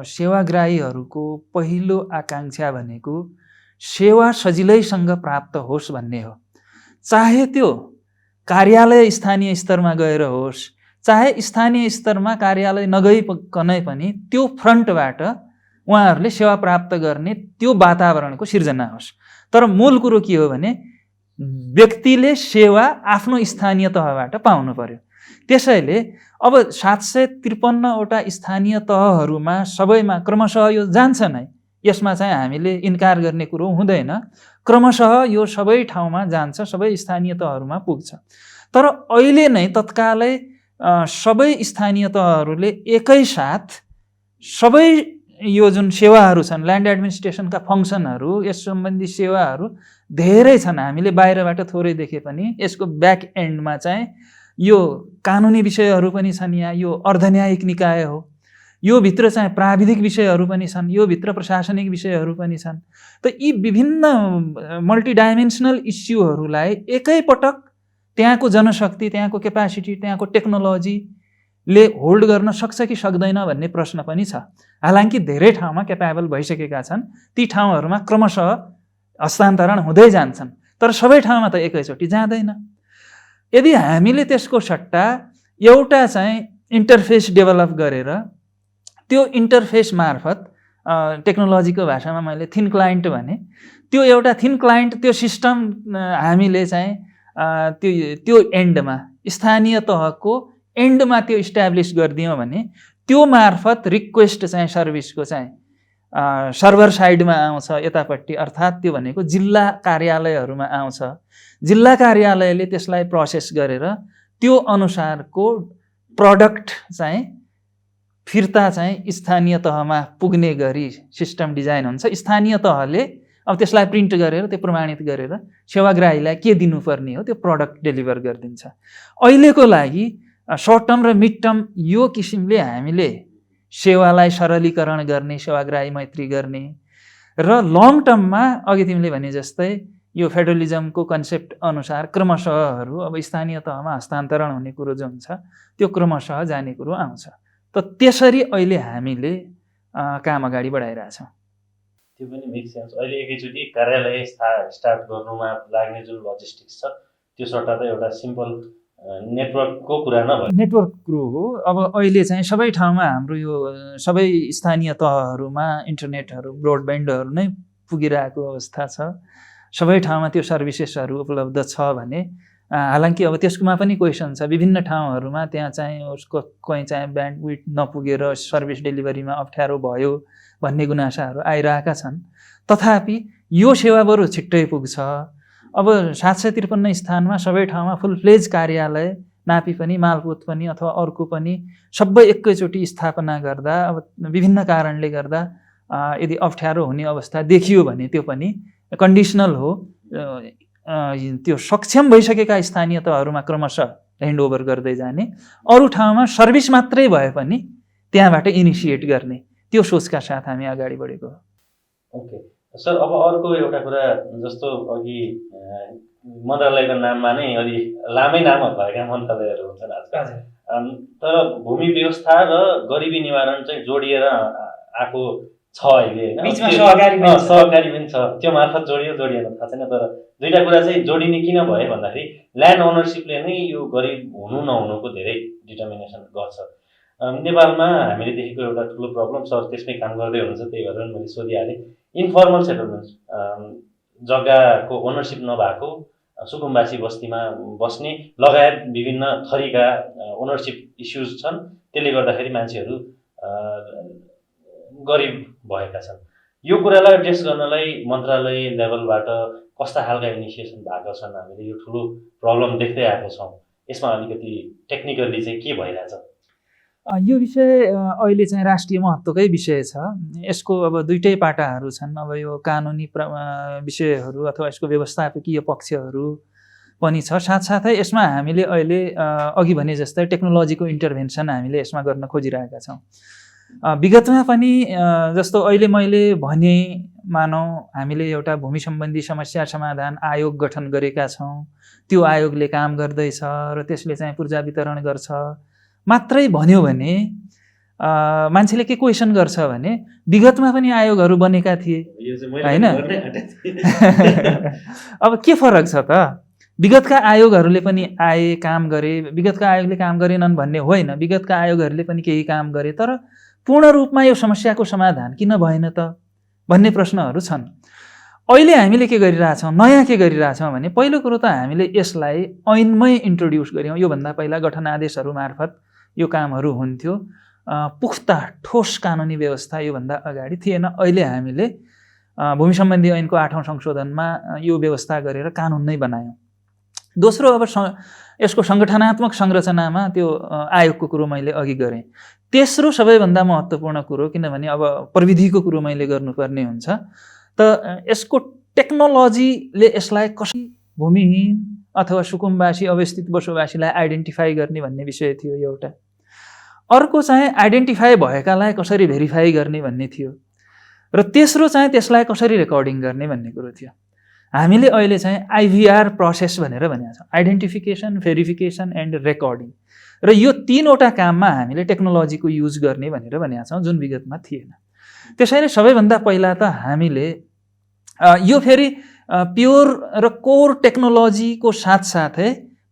सेवाग्राहीहरूको पहिलो आकाङ्क्षा भनेको सेवा सजिलैसँग प्राप्त होस् भन्ने हो। चाहे त्यो कार्यालय स्थानीय स्तरमा गएर होस्, चाहे स्थानीय स्तरमा कार्यालय नगइकनै पनि त्यो फ्रन्टबाट उहाँहरूले सेवा प्राप्त गर्ने त्यो वातावरणको सिर्जना होस्। तर मूल कुरो के हो भने व्यक्तिले सेवा आफ्नो स्थानीय तहबाट पाउनु पर्यो। त्यसैले अब 753वटा स्थानीय तहहरूमा सबैमा क्रमशः यो जान्छ नै, यसमा चाहिँ हामीले इन्कार गर्ने कुरो हुँदैन। क्रमशः यो सबै ठाउँमा जान्छ, सबै स्थानीय तहहरूमा पुग्छ। तर अहिले नै तत्कालै सबै स्थानीय तहहरूले एकैसाथ सबै यो जुन सेवाहरू छन्, ल्यान्ड एडमिनिस्ट्रेसनका फङ्सनहरू, यस सम्बन्धी सेवाहरू धेरै छन्। हामीले बाहिरबाट थोरै देखे पनि यसको ब्याक एन्डमा चाहिँ यो कानुनी विषयहरू पनि छन्, यहाँ यो अर्धन्यायिक निकाय हो, यो भित्र चाहिँ प्राविधिक विषयहरू पनि छन्, यो भित्र प्रशासनिक विषयहरू पनि छन्। त यी विभिन्न मल्टिडाइमेन्सनल इस्युहरूलाई एकैपटक त्यहाँको जनशक्ति, त्यहाँको क्यापासिटी, त्यहाँको टेक्नोलोजीले होल्ड गर्न सक्छ कि सक्दैन भन्ने प्रश्न पनि छ। हालांकि धेरै ठाउँमा क्यापेबल भइसकेका छन्, ती ठाउँहरूमा क्रमशः हस्तान्तरण हुँदै जान्छन्, तर सबै ठाउँमा त एकैचोटि जाँदैन। यदि हामीले त्यसको सट्टा एउटा चाहिँ इन्टरफेस डेभलप गरेर त्यो इन्टरफेस मार्फत, टेक्नोलोजीको भाषामा मैले थिन क्लाइन्ट भने, त्यो एउटा थिन क्लाइन्ट, त्यो सिस्टम हामीले चाहिँ त्यो एन्डमा, स्थानीय तहको एन्डमा त्यो इस्ट्याब्लिस गरिदियौँ भने त्यो मार्फत रिक्वेस्ट चाहिँ सर्भिसको चाहिँ सर्भर साइडमा आउँछ यतापट्टि, अर्थात् त्यो भनेको जिल्ला कार्यालयहरूमा आउँछ। जिल्ला कार्यालयले त्यसलाई प्रोसेस गरेर त्यो अनुसारको प्रडक्ट चाहिँ फिर्ता चाहिँ स्थानीय तहमा पुग्ने गरी सिस्टम डिजाइन हुन्छ। स्थानीय तहले अब त्यसलाई प्रिन्ट गरेर त्यो प्रमाणित गरेर सेवाग्राहीलाई के दिनुपर्ने हो त्यो प्रडक्ट डेलिभर गरिदिन्छ। अहिलेको लागि सर्ट टर्म र मिड टर्म यो किसिमले हामीले सेवालाई सरलीकरण गर्ने, सेवाग्राही मैत्री गर्ने र लङ टर्ममा अघि तिमीले भने जस्तै यो फेडरलिजमको कन्सेप्ट अनुसार क्रमशःहरू अब स्थानीय तहमा हस्तान्तरण हुने कुरो जो हुन्छ त्यो क्रमशः जाने कुरो आउँछ। त त्यसरी अहिले हामीले काम अगाडि बढाइरहेछौँ। त्यो पनि मेक सेन्स। अहिले एकैचोटि कार्यालय स्टार्ट गर्नुमा लाग्ने जुन लजिस्टिक्स छ त्यो सट्टा त एउटा सिम्पल नेटवर्कको कुरा नभए नेटवर्क कुरो हो। अब अहिले चाहिँ सबै ठाउँमा हाम्रो यो सबै स्थानीय तहहरूमा इन्टरनेटहरू ब्रोडब्यान्डहरू नै पुगिरहेको अवस्था छ। सबै ठाउँमा त्यो सर्भिसेसहरू उपलब्ध छ भने हालांकि अब त्यसकोमा पनि क्वेसन छ। विभिन्न ठाउँहरूमा त्यहाँ चाहिँ उसको कहीँ चाहिँ ब्यान्डविड्थ नपुगेर सर्भिस डेलिभरीमा अप्ठ्यारो भयो भन्ने गुनासाहरू आइरहेका छन्। तथापि यो सेवा बरु छिट्टै पुग्छ। अब 753 स्थानमा सबै ठाउँमा फुल फ्लेज कार्यालय नापी पनि मालपोत पनि अथवा अर्को पनि सबै एकैचोटि स्थापना गर्दा अब विभिन्न कारणले गर्दा यदि अप्ठ्यारो हुने अवस्था देखियो भने त्यो पनि कन्डिसनल हो। त्यो सक्षम भइसकेका स्थानीय तहहरूमा क्रमशः ह्यान्डओभर गर्दै जाने, अरू ठाउँमा सर्भिस मात्रै भए पनि त्यहाँबाट इनिसिएट गर्ने, त्यो सोचका साथ हामी अगाडि बढेको हो। ओके सर, अब अर्को एउटा कुरा जस्तो अघि मन्त्रालयको नाममा नै अलि लामै नाम भएका मन्त्रालयहरू हुन्छन् आजकल, तर भूमि व्यवस्था र गरिबी निवारण चाहिँ जोडिएर आएको छ अहिले हैन। बीचमा सहकारी पनि छ, त्यो मार्फत जोडियो जोडिएन थाहा छैन। तर दुईटा कुरा चाहिँ जोडिने किन भयो भन्दाखेरि ल्यान्ड ओनरसिपले नै यो गरिब हुनु नहुनुको धेरै डिटर्मिनेसन गर्छ। नेपालमा हामीले देखेको एउटा ठुलो प्रब्लम, सर त्यसमै काम गर्दै हुनुहुन्छ त्यही भएर मैले सोधिहालेँ, इन्फर्मल सेटलमेन्ट्स, जग्गाको ओनरसिप नभएको सुकुम्बासी बस्तीमा बस्ने लगायत विभिन्न थरीका ओनरसिप इस्युज छन्। त्यसले गर्दाखेरि मान्छेहरू गरिब भएका छन्। यो कुरालाई एड्रेस गर्नलाई मन्त्रालय लेभलबाट कस्ता खालका इनिसिएसन भएको छन्? हामीले यो ठुलो प्रब्लम देख्दै आएको छौँ। यसमा अलिकति टेक्निकली चाहिँ के भइरहेछ? यो विषय अहिले चाहिँ राष्ट्रिय महत्त्वकै विषय छ। यसको अब दुईटै पाटाहरू छन्। अब यो कानुनी विषयहरू अथवा यसको व्यवस्थापकीय पक्षहरू पनि छ। साथसाथै यसमा हामीले अहिले अघि भने जस्तै टेक्नोलोजीको इन्टरभेन्सन हामीले यसमा गर्न खोजिरहेका छौँ। विगतमा पनि जस्तो अहिले मैले भने, मानौँ हामीले एउटा भूमि सम्बन्धी समस्या समाधान आयोग गठन गरेका छौँ, त्यो आयोगले काम गर्दैछ र त्यसले चाहिँ पूर्जा वितरण गर्छ मात्रै भन्यो भने मान्छेले के क्वेसन गर्छ भने विगतमा पनि आयोगहरू बनेका थिए हैन। अब के फरक छ त? विगतका आयोगहरूले पनि आए, काम गरे, विगतका आयोगले काम गरेनन् भन्ने होइन। विगतका आयोगहरूले पनि केही काम गरे, तर पूर्ण रूपमा यो समस्याको समाधान किन भएन त भन्ने प्रश्नहरू छन्। अहिले हामीले के गरिरहेछौँ, नयाँ के गरिरहेछौँ भने पहिलो कुरो त हामीले यसलाई ऐनमै इन्ट्रोड्युस गर्यौँ। योभन्दा पहिला गठन आदेशहरू मार्फत यो कामहरू हुन्थ्यो। पुख्ता ठोस कानुनी व्यवस्था योभन्दा अगाडि थिएन। अहिले हामीले भूमि सम्बन्धी ऐनको 8औं संशोधनमा यो व्यवस्था गरेर कानुन नै बनायौँ। दोस्रो, अब यसको सङ्गठनात्मक संरचनामा त्यो आयोगको कुरो मैले अघि गरेँ। तेस्रो सबैभन्दा महत्त्वपूर्ण कुरो, किनभने अब प्रविधिको कुरो मैले गर्नुपर्ने हुन्छ, त यसको टेक्नोलोजीले यसलाई कसरी भूमिहीन अथवा सुकुम्बासी अवस्थित बसोबासीलाई आइडेन्टिफाई गर्ने भन्ने विषय थियो एउटा। अर्को चाहिँ आइडेन्टिफाई भएकालाई कसरी भेरिफाई गर्ने भन्ने थियो र तेस्रो चाहिँ त्यसलाई कसरी रेकर्डिङ गर्ने भन्ने कुरो थियो। हामीले अहिले चाहिँ आइभीआर प्रोसेस भनेर भनेका छौँ, आइडेन्टिफिकेसन, भेरिफिकेसन एन्ड रेकर्डिङ, र यो तीनवटा काममा हामीले टेक्नोलोजीको युज गर्ने भनेर भनेका छौँ, जुन विगतमा थिएन। त्यसैले सबैभन्दा पहिला त हामीले यो फेरि प्योर र कोर टेक्नोलोजीको साथसाथै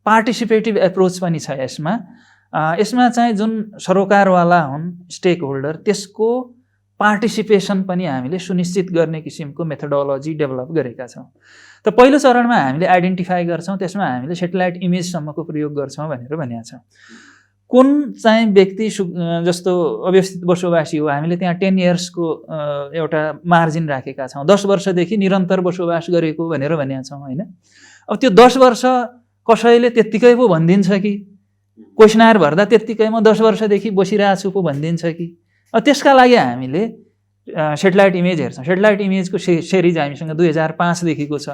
पार्टिसिपेटिभ एप्रोच पनि छ यसमा। यसमा चाहिँ जुन सरोकारवाला हुन् स्टेक होल्डर, त्यसको पार्टिसिपेसन पनि हामीले सुनिश्चित गर्ने किसिमको मेथोडोलोजी डेभलप गरेका छौँ। त पहिलो चरणमा हामीले आइडेन्टिफाई गर्छौँ, त्यसमा हामीले सेटेलाइट इमेजसम्मको प्रयोग गर्छौँ भनेर भनेका छौँ। कुन चाहिँ व्यक्ति जस्तो अव्यवस्थित बसोबासी हो, हामीले त्यहाँ 10 इयर्सको एउटा मार्जिन राखेका छौँ। 10 वर्षदेखि निरन्तर बसोबास गरेको भनेर भनेका छौँ हैन। अब त्यो 10 वर्ष कसैले त्यत्तिकै पो भनिदिन्छ कि क्वेसनर भर्दा त्यत्तिकैमा 10 वर्षदेखि बसिरहेको छु पो भनिदिन्छ कि। त्यसका लागि हामीले सेटेलाइट इमेज हेर्छौँ। सेटेलाइट इमेजको सिरिज हामीसँग 2005 देखिको छ।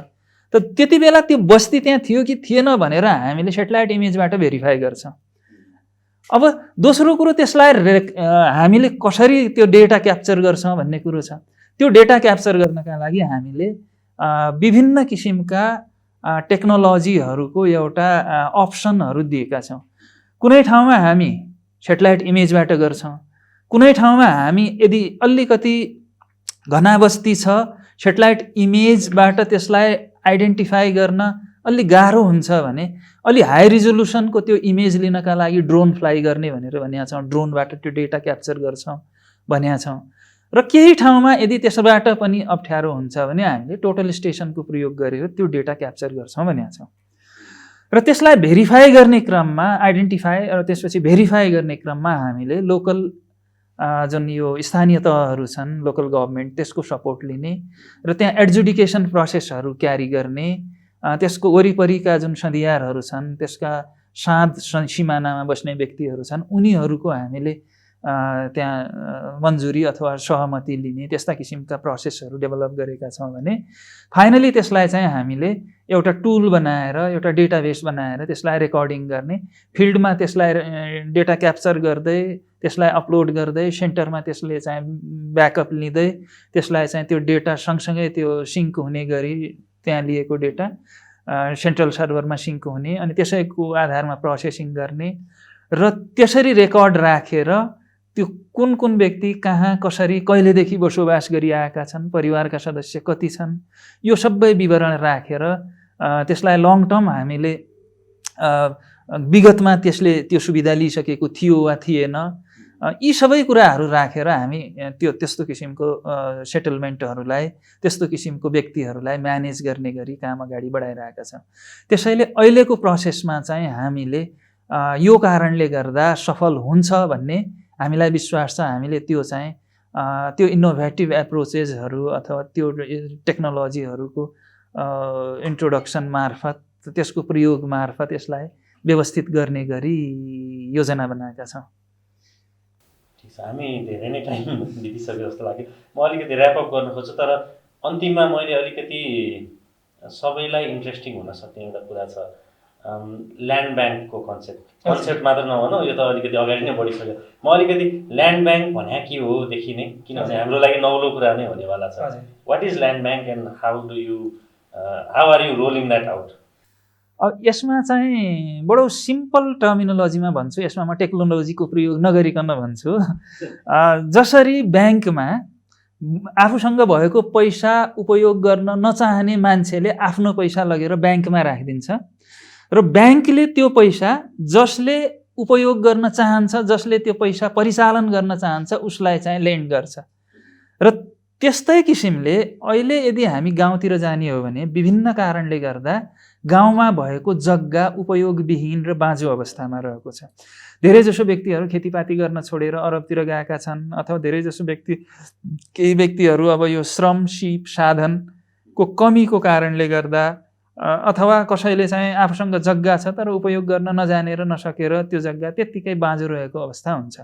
त त्यति बेला त्यो बस्ती त्यहाँ थियो कि थिएन भनेर हामीले सेटेलाइट इमेजबाट भेरिफाई गर्छौँ। अब दोस्रो कुरो त्यसलाई हामीले कसरी त्यो डेटा क्याप्चर गर्छौँ भन्ने कुरो छ। त्यो डेटा क्याप्चर गर्नका लागि हामीले विभिन्न किसिमका टेक्नोलोजीहरूको एउटा अप्सनहरू दिएका छौँ। कुनै ठाउँमा हामी सेटेलाइट इमेजबाट गर्छौँ, कुनै ठाउँमा हामी यदि अलिकति घना बस्ती छ सेटेलाइट इमेजबाट त्यसलाई आइडेन्टिफाई गर्न अलि गाह्रो हुन्छ भने अलि हाई रिजोल्युसनको त्यो इमेज लिनका लागि ड्रोन फ्लाइ गर्ने भनेर भनेका छौँ। ड्रोनबाट त्यो डेटा क्याप्चर गर्छौँ भनेका छौँ। र केही ठाउँमा यदि त्यसबाट पनि अप्ठ्यारो हुन्छ भने हामीले टोटल स्टेसनको प्रयोग गरेर त्यो डेटा क्याप्चर गर्छौँ भनेका छौँ। र त्यसलाई भेरिफाई गर्ने क्रममा आइडेन्टिफाई र त्यसपछि भेरिफाई गर्ने क्रममा हामीले लोकल जुन यो स्थानीय तहहरू छन् लोकल गभर्मेन्ट त्यसको सपोर्ट लिने र त्यहाँ एडजुडिकेसन प्रोसेसहरू क्यारी गर्ने, त्यसको वरिपरिका जुन सधियारहरू छन् त्यसका साँध सिमानामा बस्ने व्यक्तिहरू छन् उनीहरूको हामीले त्यहाँ मन्जुरी अथवा सहमति लिने त्यस्ता किसिमका प्रोसेसहरू डेभलप गरेका छौँ भने फाइनली त्यसलाई चाहिँ हामीले एउटा टुल बनाएर एउटा डेटाबेस बनाएर त्यसलाई रेकर्डिङ गर्ने, फिल्डमा त्यसलाई डेटा क्याप्चर गर्दै त्यसलाई अपलोड गर्दै सेन्टरमा त्यसले चाहिँ ब्याकअप लिँदै त्यसलाई चाहिँ त्यो डेटा सँगसँगै त्यो सिङ्क हुने गरी त्यहाँ लिएको डेटा सेन्ट्रल सर्भरमा सिङ्क हुने अनि त्यसैको आधारमा प्रोसेसिङ गर्ने र त्यसरी रेकर्ड राखेर त्यो कुन कुन व्यक्ति कहाँ कसरी कहिलेदेखि बसोबास गरिआएका छन्, परिवारका सदस्य कति छन्, यो सबै विवरण राखेर त्यसलाई लङ टर्म हामीले विगतमा त्यसले त्यो सुविधा लिइसकेको थियो वा थिएन यी सबै कुराहरू राखेर हामी त्यस्तो किसिमको सेटलमेन्टहरूलाई त्यस्तो किसिमको व्यक्तिहरूलाई म्यानेज गर्ने गरी काम अगाडि बढाइरहेका छौँ। त्यसैले अहिलेको प्रोसेसमा चाहिँ हामीले यो कारणले गर्दा सफल हुन्छ भन्ने हामीलाई विश्वास छ। हामीले त्यो चाहिँ त्यो इनोभेटिभ एप्रोचेसहरू अथवा त्यो टेक्नोलोजीहरूको इन्ट्रोडक्सन मार्फत त्यसको प्रयोग मार्फत यसलाई व्यवस्थित गर्ने गरी योजना बनाएका छौँ। हामी धेरै नै टाइम बितिसक्यो जस्तो लाग्यो। म अलिकति ऱ्यापअप गर्न खोज्छु तर अन्तिममा मैले अलिकति सबैलाई इन्ट्रेस्टिङ हुन सक्ने एउटा कुरा छ ल्यान्ड ब्याङ्कको कन्सेप्ट मात्र नभनौँ यो त अलिकति अगाडि नै बढिसक्यो। म अलिकति ल्यान्ड ब्याङ्क भने के हो देखि नै किनभने हाम्रो लागि नौलो कुरा नै हुनेवाला छ। What is land bank and how are you rolling that out? यसमा चाहिँ बडो सिम्पल टर्मिनोलोजीमा भन्छु, यसमा म टेक्नोलोजीको प्रयोग नगरिकन भन्छु। जसरी ब्याङ्कमा आफूसँग भएको पैसा उपयोग गर्न नचाहने मान्छेले आफ्नो पैसा लगेर ब्याङ्कमा राखिदिन्छ र ब्याङ्कले त्यो पैसा जसले उपयोग गर्न चाहन्छ, जसले त्यो पैसा परिचालन गर्न चाहन्छ उसलाई चाहिँ लेन्ड गर्छ। र त्यस्तै किसिमले अहिले यदि हामी गाउँतिर जाने हो भने विभिन्न कारणले गर्दा गाउँमा भएको जग्गा उपयोगविहीन र बाँझो अवस्थामा रहेको छ। धेरैजसो व्यक्तिहरू खेतीपाती गर्न छोडेर अरबतिर गएका छन् अथवा धेरैजसो केही व्यक्तिहरू अब यो श्रम सिप साधनको कमीको कारणले गर्दा अथवा कसैले चाहिँ आफूसँग जग्गा छ तर उपयोग गर्न नजानेर नसकेर त्यो जग्गा त्यत्तिकै बाँझो रहेको अवस्था हुन्छ।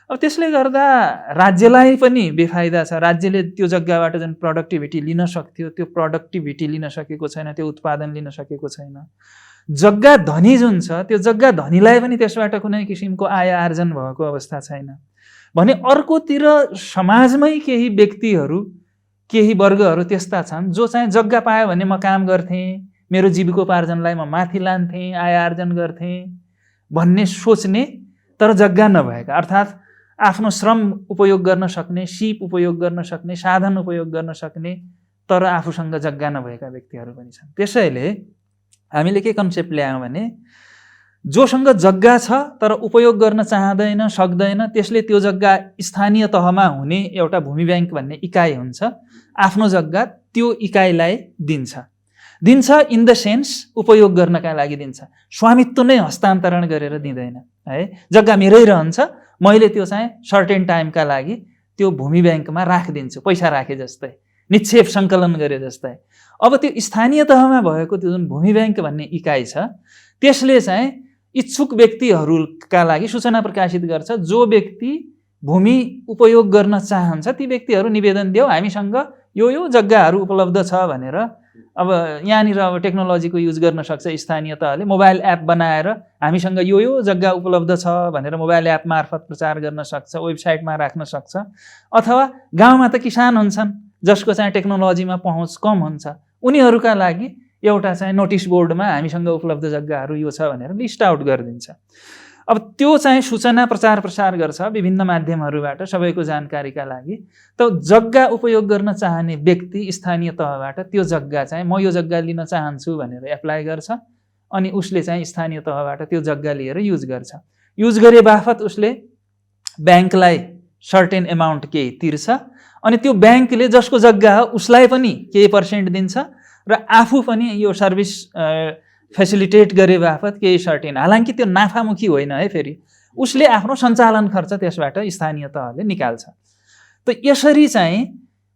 अब त्यसले गर्दा राज्यलाई पनि बेफाइदा छ। राज्यले त्यो जग्गाबाट जुन प्रोडक्टिभिटी लिन सक्थ्यो त्यो प्रोडक्टिभिटी लिन सकेको छैन, त्यो उत्पादन लिन सकेको छैन। जग्गा धनी जुन छ त्यो जग्गा धनीलाई पनि त्यसबाट कुनै किसिमको आय आर्जन भएको अवस्था छैन भने अर्कोतिर समाजमै केही व्यक्तिहरू केही वर्गहरू त्यस्ता छन् जो चाहिँ जग्गा पायो भने म काम गर्थेँ, मेरो जीविकोपार्जनलाई म माथि लान्थेँ, आय आर्जन गर्थेँ भन्ने सोच्ने तर जग्गा नभएका अर्थात् आफ्नो श्रम उपयोग गर्न सक्ने, सिप उपयोग गर्न सक्ने, साधन उपयोग गर्न सक्ने तर आफूसँग जग्गा नभएका व्यक्तिहरू पनि छन्। त्यसैले हामीले के कन्सेप्ट ल्यायौँ भने जोसँग जग्गा छ तर उपयोग गर्न चाहँदैन सक्दैन त्यसले त्यो जग्गा स्थानीय तहमा हुने एउटा भूमि ब्याङ्क भन्ने इकाइ हुन्छ, आफ्नो जग्गा त्यो इकाइलाई दिन्छ इन द सेन्स उपयोग गर्नका लागि दिन्छ, स्वामित्व नै हस्तान्तरण गरेर दिँदैन है। जग्गा मेरै रहन्छ, मैले त्यो चाहिँ सर्टेन टाइमका लागि त्यो भूमि ब्याङ्कमा राखिदिन्छु, पैसा राखे जस्तै, निक्षेप सङ्कलन गरे जस्तै। अब त्यो स्थानीय तहमा भएको त्यो जुन भूमि ब्याङ्क भन्ने इकाइ छ त्यसले चाहिँ इच्छुक व्यक्तिहरूका लागि सूचना प्रकाशित गर्छ। जो व्यक्ति भूमि उपयोग गर्न चाहन्छ ती व्यक्तिहरू निवेदन देऊ, हामीसँग यो जग्गाहरू उपलब्ध छ भनेर। अब यहाँनिर अब टेक्नोलोजीको युज गर्न सक्छ स्थानीय तहले, मोबाइल एप बनाएर हामीसँग यो जग्गा उपलब्ध छ भनेर मोबाइल एप मार्फत प्रचार गर्न सक्छ, वेबसाइटमा राख्न सक्छ। अथवा गाउँमा त किसान हुन्छन् जसको चाहिँ टेक्नोलोजीमा पहुँच कम हुन्छ, उनीहरूका लागि एउटा चाहिँ नोटिस बोर्डमा हामीसँग उपलब्ध जग्गाहरू यो छ भनेर लिस्ट आउट गरिदिन्छ। अब त्यो चाहिँ सूचना प्रचार प्रसार गर्छ विभिन्न माध्यमहरूबाट सबैको जानकारीका लागि। त जग्गा उपयोग गर्न चाहने व्यक्ति स्थानीय तहबाट त्यो जग्गा चाहिँ म यो जग्गा लिन चाहन्छु भनेर एप्लाई गर्छ, अनि उसले चाहिँ स्थानीय तहबाट त्यो जग्गा लिएर युज गर्छ। युज गरे बापत उसले ब्याङ्कलाई सर्टेन एमाउन्ट केही तिर्छ, अनि त्यो ब्याङ्कले जसको जग्गा हो उसलाई पनि केही पर्सेन्ट दिन्छ र आफू पनि यो सर्भिस फेसिलिटेट गरे बापत केही सर्टेन। हालांकि त्यो नाफामुखी होइन है, फेरि उसले आफ्नो सञ्चालन खर्च त्यसबाट स्थानीय तहले निकाल्छ। त यसरी चाहिँ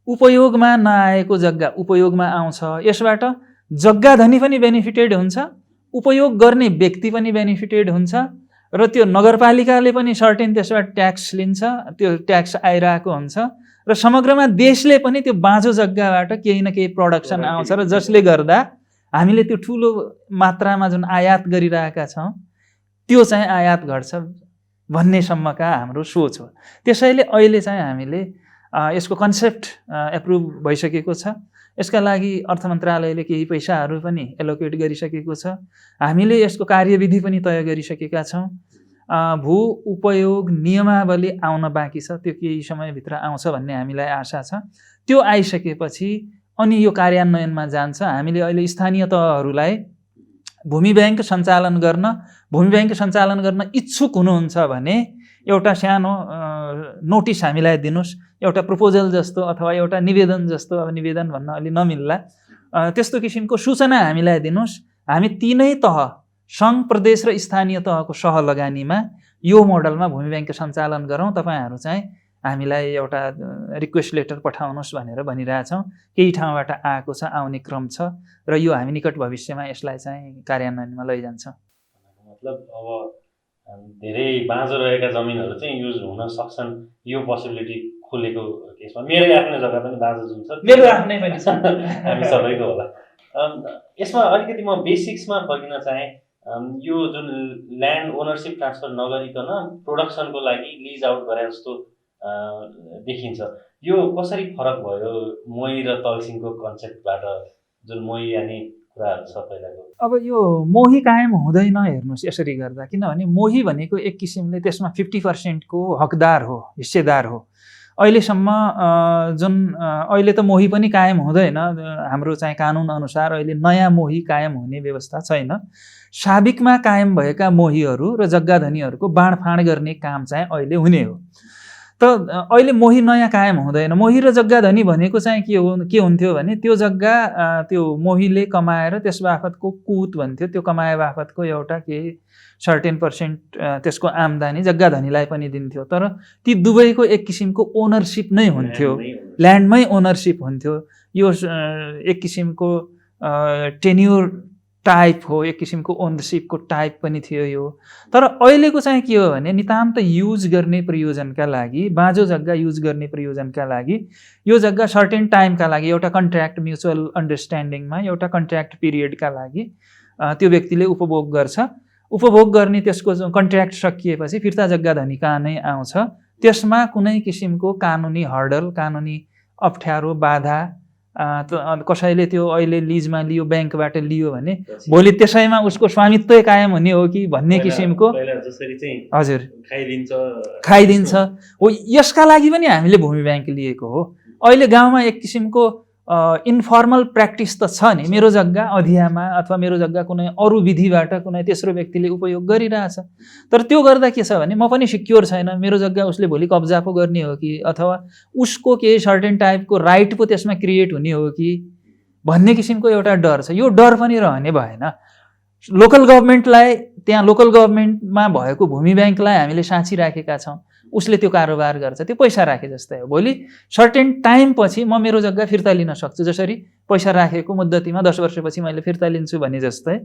उपयोगमा नआएको जग्गा उपयोगमा आउँछ। यसबाट जग्गा धनी पनि बेनिफिटेड हुन्छ, उपयोग गर्ने व्यक्ति पनि बेनिफिटेड हुन्छ, र त्यो नगरपालिकाले पनि सर्टेन त्यसबाट ट्याक्स लिन्छ, त्यो ट्याक्स आइरहेको हुन्छ, र समग्रमा देशले पनि त्यो बाँझो जग्गाबाट केही न केही प्रोडक्सन आउँछ, र जसले गर्दा हामीले त्यो ठुलो मात्रामा जुन आयात गरिरहेका छौँ त्यो चाहिँ आयात घट्छ भन्नेसम्मका हाम्रो सोच हो। त्यसैले अहिले चाहिँ हामीले यसको कन्सेप्ट एप्रुभ भइसकेको छ। यसका लागि अर्थ मन्त्रालयले केही पैसाहरू पनि एलोकेट गरिसकेको छ। हामीले यसको कार्यविधि पनि तय गरिसकेका छौँ। भू उपयोग नियमावली आउन बाँकी छ, त्यो केही समयभित्र आउँछ भन्ने हामीलाई आशा छ। त्यो आइसकेपछि अनि यो कार्यान्वयनमा जान्छ। हामीले अहिले स्थानीय तहहरूलाई भूमि ब्याङ्क सञ्चालन गर्न इच्छुक हुनुहुन्छ भने एउटा सानो नोटिस हामीलाई दिनुस्, एउटा प्रपोजल जस्तो अथवा एउटा निवेदन जस्तो, अब निवेदन भन्न अलि नमिल्ला, त्यस्तो किसिमको सूचना हामीलाई दिनुस्। हामी तीनै तह सङ्घ, प्रदेश र स्थानीय तहको सहलगानीमा यो मोडलमा भूमि ब्याङ्क सञ्चालन गरौँ, तपाईँहरू चाहिँ हामीलाई एउटा रिक्वेस्ट लेटर पठाउनुहोस् भनेर भनिरहेछौँ। केही ठाउँबाट आएको छ, आउने क्रम छ, र यो हामी निकट भविष्यमा यसलाई चाहिँ कार्यान्वयनमा लैजान्छौँ। मतलब अब धेरै बाँझो रहेका जमिनहरू चाहिँ युज हुन सक्छन्, यो पोसिबिलिटी खुलेको केसमा। मेरै आफ्नै जग्गा पनि बाँझो जुन छ, मेरो आफ्नै पनि छ, हामी सबैको होला। यसमा अलिकति म बेसिक्समा फर्किन चाहेँ। यो जुन ल्यान्ड ओनरसिप ट्रान्सफर नगरिकन प्रोडक्सनको लागि लिज आउट गरे जस्तो देखिन्छ, यो कसरी फरक भयो मोही र तलसिङको कन्सेप्टबाट, जुन मोही यानि कुराहरू छ पहिलाको? अब यो मोही कायम हुँदैन हेर्नुहोस् यसरी गर्दा, किनभने मोही भनेको एक किसिमले त्यसमा 50% को हकदार हो, हिस्सेदार हो। अहिलेसम्म जुन अहिले त मोही पनि कायम हुँदैन, हाम्रो चाहिँ कानुन अनुसार अहिले नयाँ मोही कायम हुने व्यवस्था छैन। साबिकमा कायम भएका मोहीहरू र जग्गाधनीहरूको बाँडफाँड गर्ने काम चाहिँ अहिले हुने हो। त अहिले मोही नयाँ कायम हुँदैन। मोही र जग्गाधनी भनेको चाहिँ के हुन्थ्यो भने त्यो जग्गा त्यो मोहीले कमाएर त्यस बापतको कुत भन्थ्यो, त्यो कमाए बापतको एउटा केही सर्टेन पर्सेन्ट त्यसको आम्दानी जग्गाधनीलाई पनि दिन्थ्यो। तर ती दुवैको एक किसिमको ओनरसिप नै हुन्थ्यो, ल्यान्डमै ओनरसिप हुन्थ्यो। यो एक किसिमको टेन्युर टाइप हो, एक किसिमको ओनरसिपको टाइप पनि थियो यो। तर अहिलेको चाहिँ के हो भने नितान्त युज गर्ने प्रयोजनका लागि, बाँझो जग्गा युज गर्ने प्रयोजनका लागि यो जग्गा सर्टेन टाइमका लागि एउटा कन्ट्र्याक्ट, म्युचुअल अन्डरस्ट्यान्डिङमा एउटा कन्ट्र्याक्ट पिरियडका लागि त्यो व्यक्तिले उपभोग गर्छ। उपभोग गर्ने त्यसको कन्ट्र्याक्ट सकिएपछि फिर्ता जग्गाधनी कहाँ नै आउँछ। त्यसमा कुनै किसिमको कानुनी हर्डल, कानुनी अप्ठ्यारो, बाधा कसैले त्यो अहिले लिजमा लियो, ब्याङ्कबाट लियो भने भोलि त्यसैमा उसको स्वामित्व कायम हुने हो कि भन्ने किसिमको हजुर खाइदिन्छ हो। यसका लागि पनि हामीले भूमि ब्याङ्क लिएको हो। अहिले गाउँमा एक किसिमको इन्फर्मल प्र्याक्टिस त छ नि, मेरो जग्गा अधियामा अथवा मेरो जग्गा कुनै अरू विधिबाट कुनै तेस्रो व्यक्तिले उपयोग गरिरहेछ। तर त्यो गर्दा के छ भने म पनि सिक्योर छैन, मेरो जग्गा उसले भोलि कब्जा पो गर्ने हो कि, अथवा उसको केही सर्टेन टाइपको राइट पो त्यसमा क्रिएट हुने हो कि भन्ने किसिमको एउटा डर छ। यो डर पनि रहने भएन। लोकल गभर्मेन्टलाई, त्यहाँ लोकल गभर्मेन्टमा भएको भूमि ब्याङ्कलाई हामीले साँचिराखेका छौँ। उसले त्यो कारोबार गर्छ, त्यो पैसा राखे जस्तै हो। भोलि सर्टेन टाइम पछि म मेरो जग्गा फिर्ता लिन सक्छु, जसरी पैसा राखेको मुद्दतीमा 10 वर्षपछि मैले फिर्ता लिन्छु भने जस्तै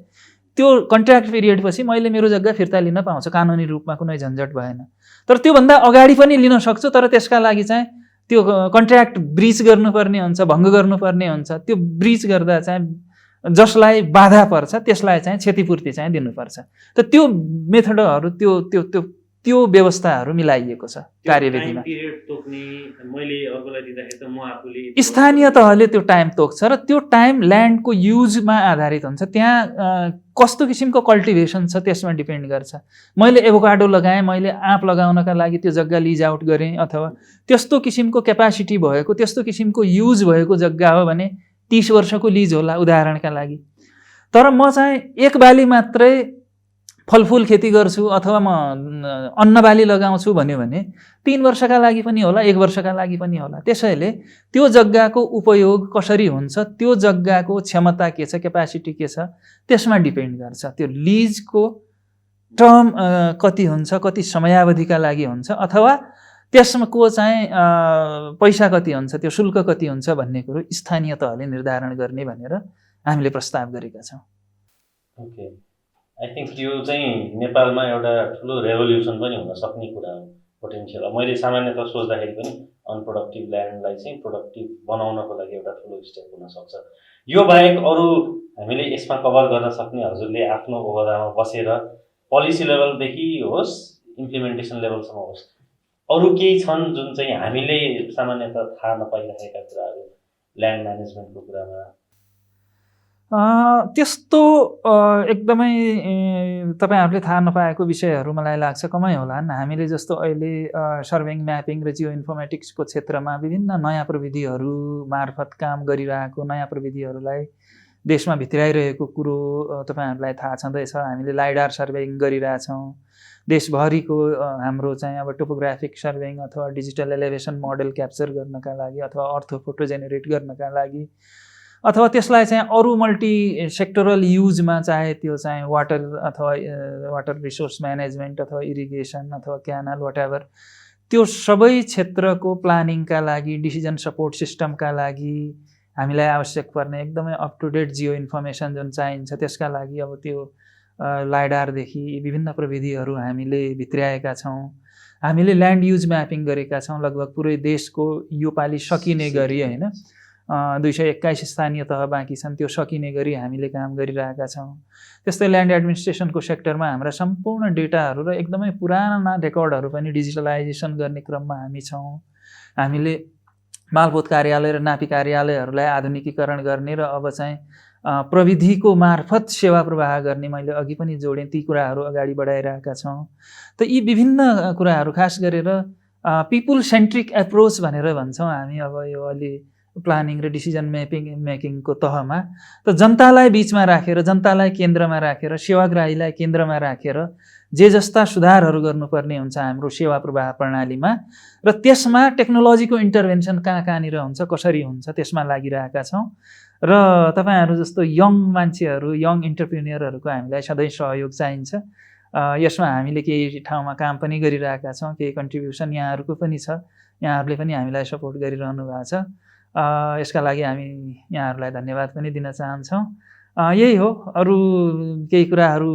त्यो कन्ट्र्याक्ट पिरियड पछि मैले मेरो जग्गा फिर्ता लिन पाउँछु, कानुनी रूपमा कुनै झन्झट भएन। तर त्योभन्दा अगाडि पनि लिन सक्छु, तर त्यसका लागि चाहिँ त्यो कन्ट्र्याक्ट ब्रिच गर्नुपर्ने हुन्छ, भङ्ग गर्नुपर्ने हुन्छ। त्यो ब्रिच गर्दा चाहिँ जसलाई बाधा पर्छ त्यसलाई चाहिँ क्षतिपूर्ति चाहिँ दिनुपर्छ। त त्यो मेथडहरू त्यो त्यो त्यो त्यो व्यवस्थाहरू मिलाइएको छ कार्यविधिमा। स्थानीय तहले त्यो टाइम तोक्छ र त्यो टाइम ल्यान्डको युजमा आधारित हुन्छ। त्यहाँ कस्तो किसिमको कल्टिभेसन छ त्यसमा डिपेन्ड गर्छ। मैले एभोकाडो लगाएँ, मैले आँप लगाउनका लागि त्यो जग्गा लिज आउट गरेँ, अथवा त्यस्तो किसिमको क्यापासिटी भएको, त्यस्तो किसिमको युज भएको जग्गा हो भने 30 वर्षको लिज होला उदाहरणका लागि। तर म चाहिँ एक बाली मात्रै फलफुल खेती गर्छु अथवा म अन्न बाली लगाउँछु भन्यो भने 3 वर्षका लागि पनि होला, 1 वर्षका लागि पनि होला। त्यसैले त्यो जग्गाको उपयोग कसरी हुन्छ, त्यो जग्गाको क्षमता के छ, क्यापासिटी के छ, त्यसमा डिपेन्ड गर्छ। त्यो लिजको टर्म कति हुन्छ, कति समयावधिका लागि हुन्छ, अथवा त्यसको चाहिँ पैसा कति हुन्छ, त्यो शुल्क कति हुन्छ भन्ने कुरो स्थानीय तहले निर्धारण गर्ने भनेर हामीले प्रस्ताव गरेका छौँ। ओके, आई थिङ्क यो चाहिँ नेपालमा एउटा ठुलो रेभोल्युसन पनि हुन सक्ने कुरा हो पोटेन्सियल। मैले सामान्यतः सोच्दाखेरि पनि अनप्रोडक्टिभ ल्यान्डलाई चाहिँ प्रोडक्टिभ बनाउनको लागि एउटा ठुलो स्टेप हुनसक्छ। यो बाहेक अरू हामीले यसमा कभर गर्न सक्ने, हजुरले आफ्नो ओहदामा बसेर पोलिसी लेभलदेखि होस् इम्प्लिमेन्टेसन लेभलसम्म होस्, अरू केही छन् जुन चाहिँ हामीले सामान्यतः थाहा नपाइरहेका कुराहरू ल्यान्ड म्यानेजमेन्टको कुरामा? त्यस्तो एकदमै तपाईँहरूले थाहा नपाएको विषयहरू मलाई लाग्छ कमै होलान्। हामीले जस्तो अहिले सर्वेङ, म्यापिङ र जियो इन्फर्मेटिक्सको क्षेत्रमा विभिन्न नयाँ प्रविधिहरू मार्फत काम गरिरहेको, नयाँ प्रविधिहरूलाई देशमा भित्राइरहेको कुरो तपाईँहरूलाई थाहा छँदैछ। हामीले लाइडार सर्वेइङ गरिरहेछौँ देशभरिको। हाम्रो चाहिँ अब टोपोग्राफिक सर्वेइङ अथवा डिजिटल एलिभेसन मोडल क्याप्चर गर्नका लागि, अथवा अर्थो फोटो जेनेरेट गर्नका लागि, अथवा त्यसलाई चाहिँ अरू मल्टी सेक्टरल युजमा, चाहे त्यो चाहिँ वाटर अथवा वाटर रिसोर्स म्यानेजमेन्ट अथवा इरिगेसन अथवा क्यानल वाटएभर, त्यो सबै क्षेत्रको प्लानिङका लागि, डिसिजन सपोर्ट सिस्टमका लागि हामीलाई आवश्यक पर्ने एकदमै up to date geo information जुन चाहिन्छ, त्यसका लागि अब त्यो लाइडारदेखि विभिन्न प्रविधिहरू हामीले भित्र्याएका छौँ। हामीले ल्यान्ड युज म्यापिङ गरेका छौँ लगभग पुरै देशको यो पालि सकिने गरी, होइन 221 स्थानीय तह बाँकी छन्, त्यो सकिने गरी हामीले काम गरिरहेका छौँ। त्यस्तै ल्यान्ड एडमिनिस्ट्रेसनको सेक्टरमा हाम्रा सम्पूर्ण डेटाहरू र एकदमै पुराना रेकर्डहरू पनि डिजिटलाइजेसन गर्ने क्रममा हामी छौँ। हामीले मालपोत कार्यालय र नापी कार्यालयहरूलाई आधुनिकीकरण गर्ने र अब चाहिँ प्रविधिको मार्फत सेवा प्रवाह गर्ने, मैले अघि पनि जोडेँ, ती कुराहरू अगाडि बढाइरहेका छौँ। त यी विभिन्न कुराहरू खास गरेर पिपुल सेन्ट्रिक एप्रोच भनेर भन्छौँ हामी अब यो अलि प्लानिङ र डिसिजन मेकिङको तहमा। त जनतालाई बिचमा राखेर, जनतालाई केन्द्रमा राखेर, सेवाग्राहीलाई केन्द्रमा राखेर जे जस्ता सुधारहरू गर्नुपर्ने हुन्छ हाम्रो सेवा प्रवाह प्रणालीमा, र त्यसमा टेक्नोलोजीको इन्टरभेन्सन कहाँनिर हुन्छ, कसरी हुन्छ, त्यसमा लागिरहेका छौँ। र तपाईँहरू जस्तो यङ मान्छेहरू, यङ इन्टरप्रिन्यरहरूको हामीलाई सधैँ सहयोग चाहिन्छ। यसमा हामीले केही ठाउँमा काम पनि गरिरहेका छौँ, केही कन्ट्रिब्युसन यहाँहरूको पनि छ, यहाँहरूले पनि हामीलाई सपोर्ट गरिरहनु भएको छ। यसका लागि हामी यहाँहरूलाई धन्यवाद पनि दिन चाहन्छौँ। यही हो, अरू केही कुराहरू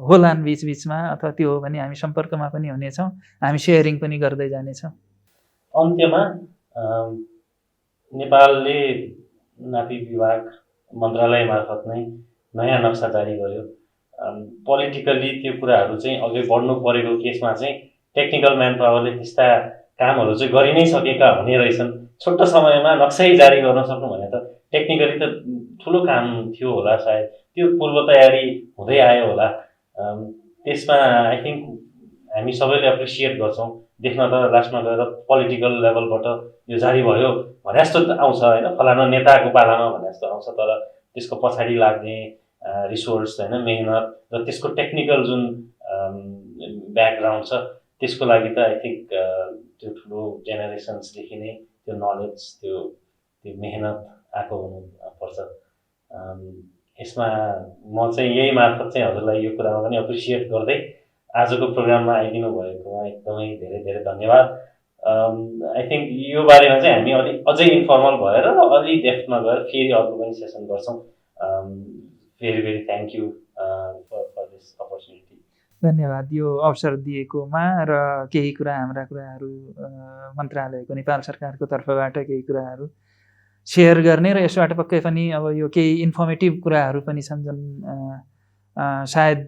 होलान् बिचबिचमा, अथवा त्यो हो भने हामी सम्पर्कमा पनि हुनेछौँ, हामी सेयरिङ पनि गर्दै जानेछौँ। अन्त्यमा नेपालले नापी विभाग मन्त्रालय मार्फत नै नयाँ नक्सा जारी गर्यो। पोलिटिकल्ली त्यो कुराहरू चाहिँ अघि बढ्नु परेको केसमा चाहिँ टेक्निकल म्यान पावरले त्यस्ता कामहरू चाहिँ गरि नै सकेका हुने रहेछन्। छोटो समयमा नक्सै जारी गर्न सक्नु भने त टेक्निकली त ठुलो काम थियो होला, सायद त्यो पूर्व तयारी हुँदै आयो होला। त्यसमा आई थिङ्क हामी सबैले एप्रिसिएट गर्छौँ। देख्न त लास्टमा गएर पोलिटिकल लेभलबाट यो जारी भयो भने जस्तो आउँछ, होइन, फलाना नेताको पालामा भने जस्तो आउँछ, तर त्यसको पछाडि लाग्ने रिसोर्स, होइन, मेहनत र त्यसको टेक्निकल जुन ब्याकग्राउन्ड छ त्यसको लागि त आई थिङ्क त्यो ठुलो जेनेरेसन्सदेखि नै त्यो नलेज, त्यो मेहनत आएको हुनुपर्छ। यसमा म चाहिँ यही मार्फत चाहिँ हजुरलाई यो कुरामा पनि एप्रिसिएट गर्दै आजको प्रोग्राममा आइदिनु भएकोमा एकदमै धेरै धेरै धन्यवाद। आई थिङ्क यो बारेमा चाहिँ हामी अझै इन्फर्मल भएर अलि डेप्थमा गएर फेरि अर्को पनि सेसन गर्छौँ। Very very thank you for this opportunity. धन्यवाद यो अवसर दिएकोमा र केही कुरा हाम्रा कुराहरू मन्त्रालयको नेपाल सरकारको तर्फबाट केही कुराहरू सेयर गर्ने र यसबाट पक्कै पनि अब यो केही इन्फर्मेटिभ कुराहरू पनि छन् जुन सायद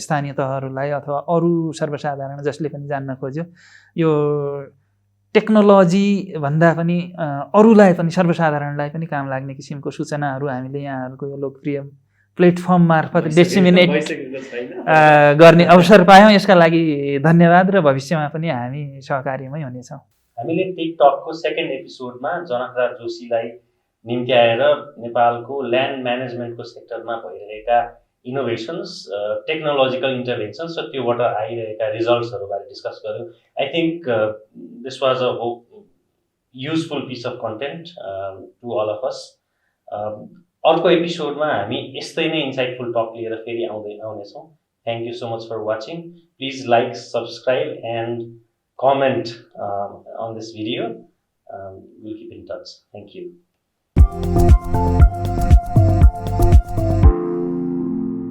स्थानीय तहहरूलाई अथवा अरू सर्वसाधारण जसले पनि जान्न खोज्यो यो टेक्नोलोजी भन्दा पनि अरूलाई पनि सर्वसाधारणलाई पनि काम लाग्ने किसिमको सूचनाहरू हामीले यहाँहरूको यो लोकप्रिय प्लेटफर्म मार्फत डिसेमिनेट गर्ने अवसर पायौँ। यसका लागि धन्यवाद र भविष्यमा पनि हामी सहकार्यमै हुनेछौँ। हामीले टिकटकको सेकेन्ड एपिसोडमा जनकराज जोशीलाई निम्त्याएर नेपालको ल्यान्ड म्यानेजमेन्टको सेक्टरमा भइरहेका इनोभेसन्स, टेक्नोलोजिकल इन्टरभेन्सन्स र त्योबाट आइरहेका रिजल्ट्सहरूबारे डिस्कस गऱ्यौँ। I think this was a useful piece of content to all of us. अर्को एपिसोडमा हामी यस्तै नै इन्साइटफुल टक लिएर फेरि आउनेछौँ। Thank you so much for watching. Please like, subscribe and comment on this video. We'll keep in touch. Thank you.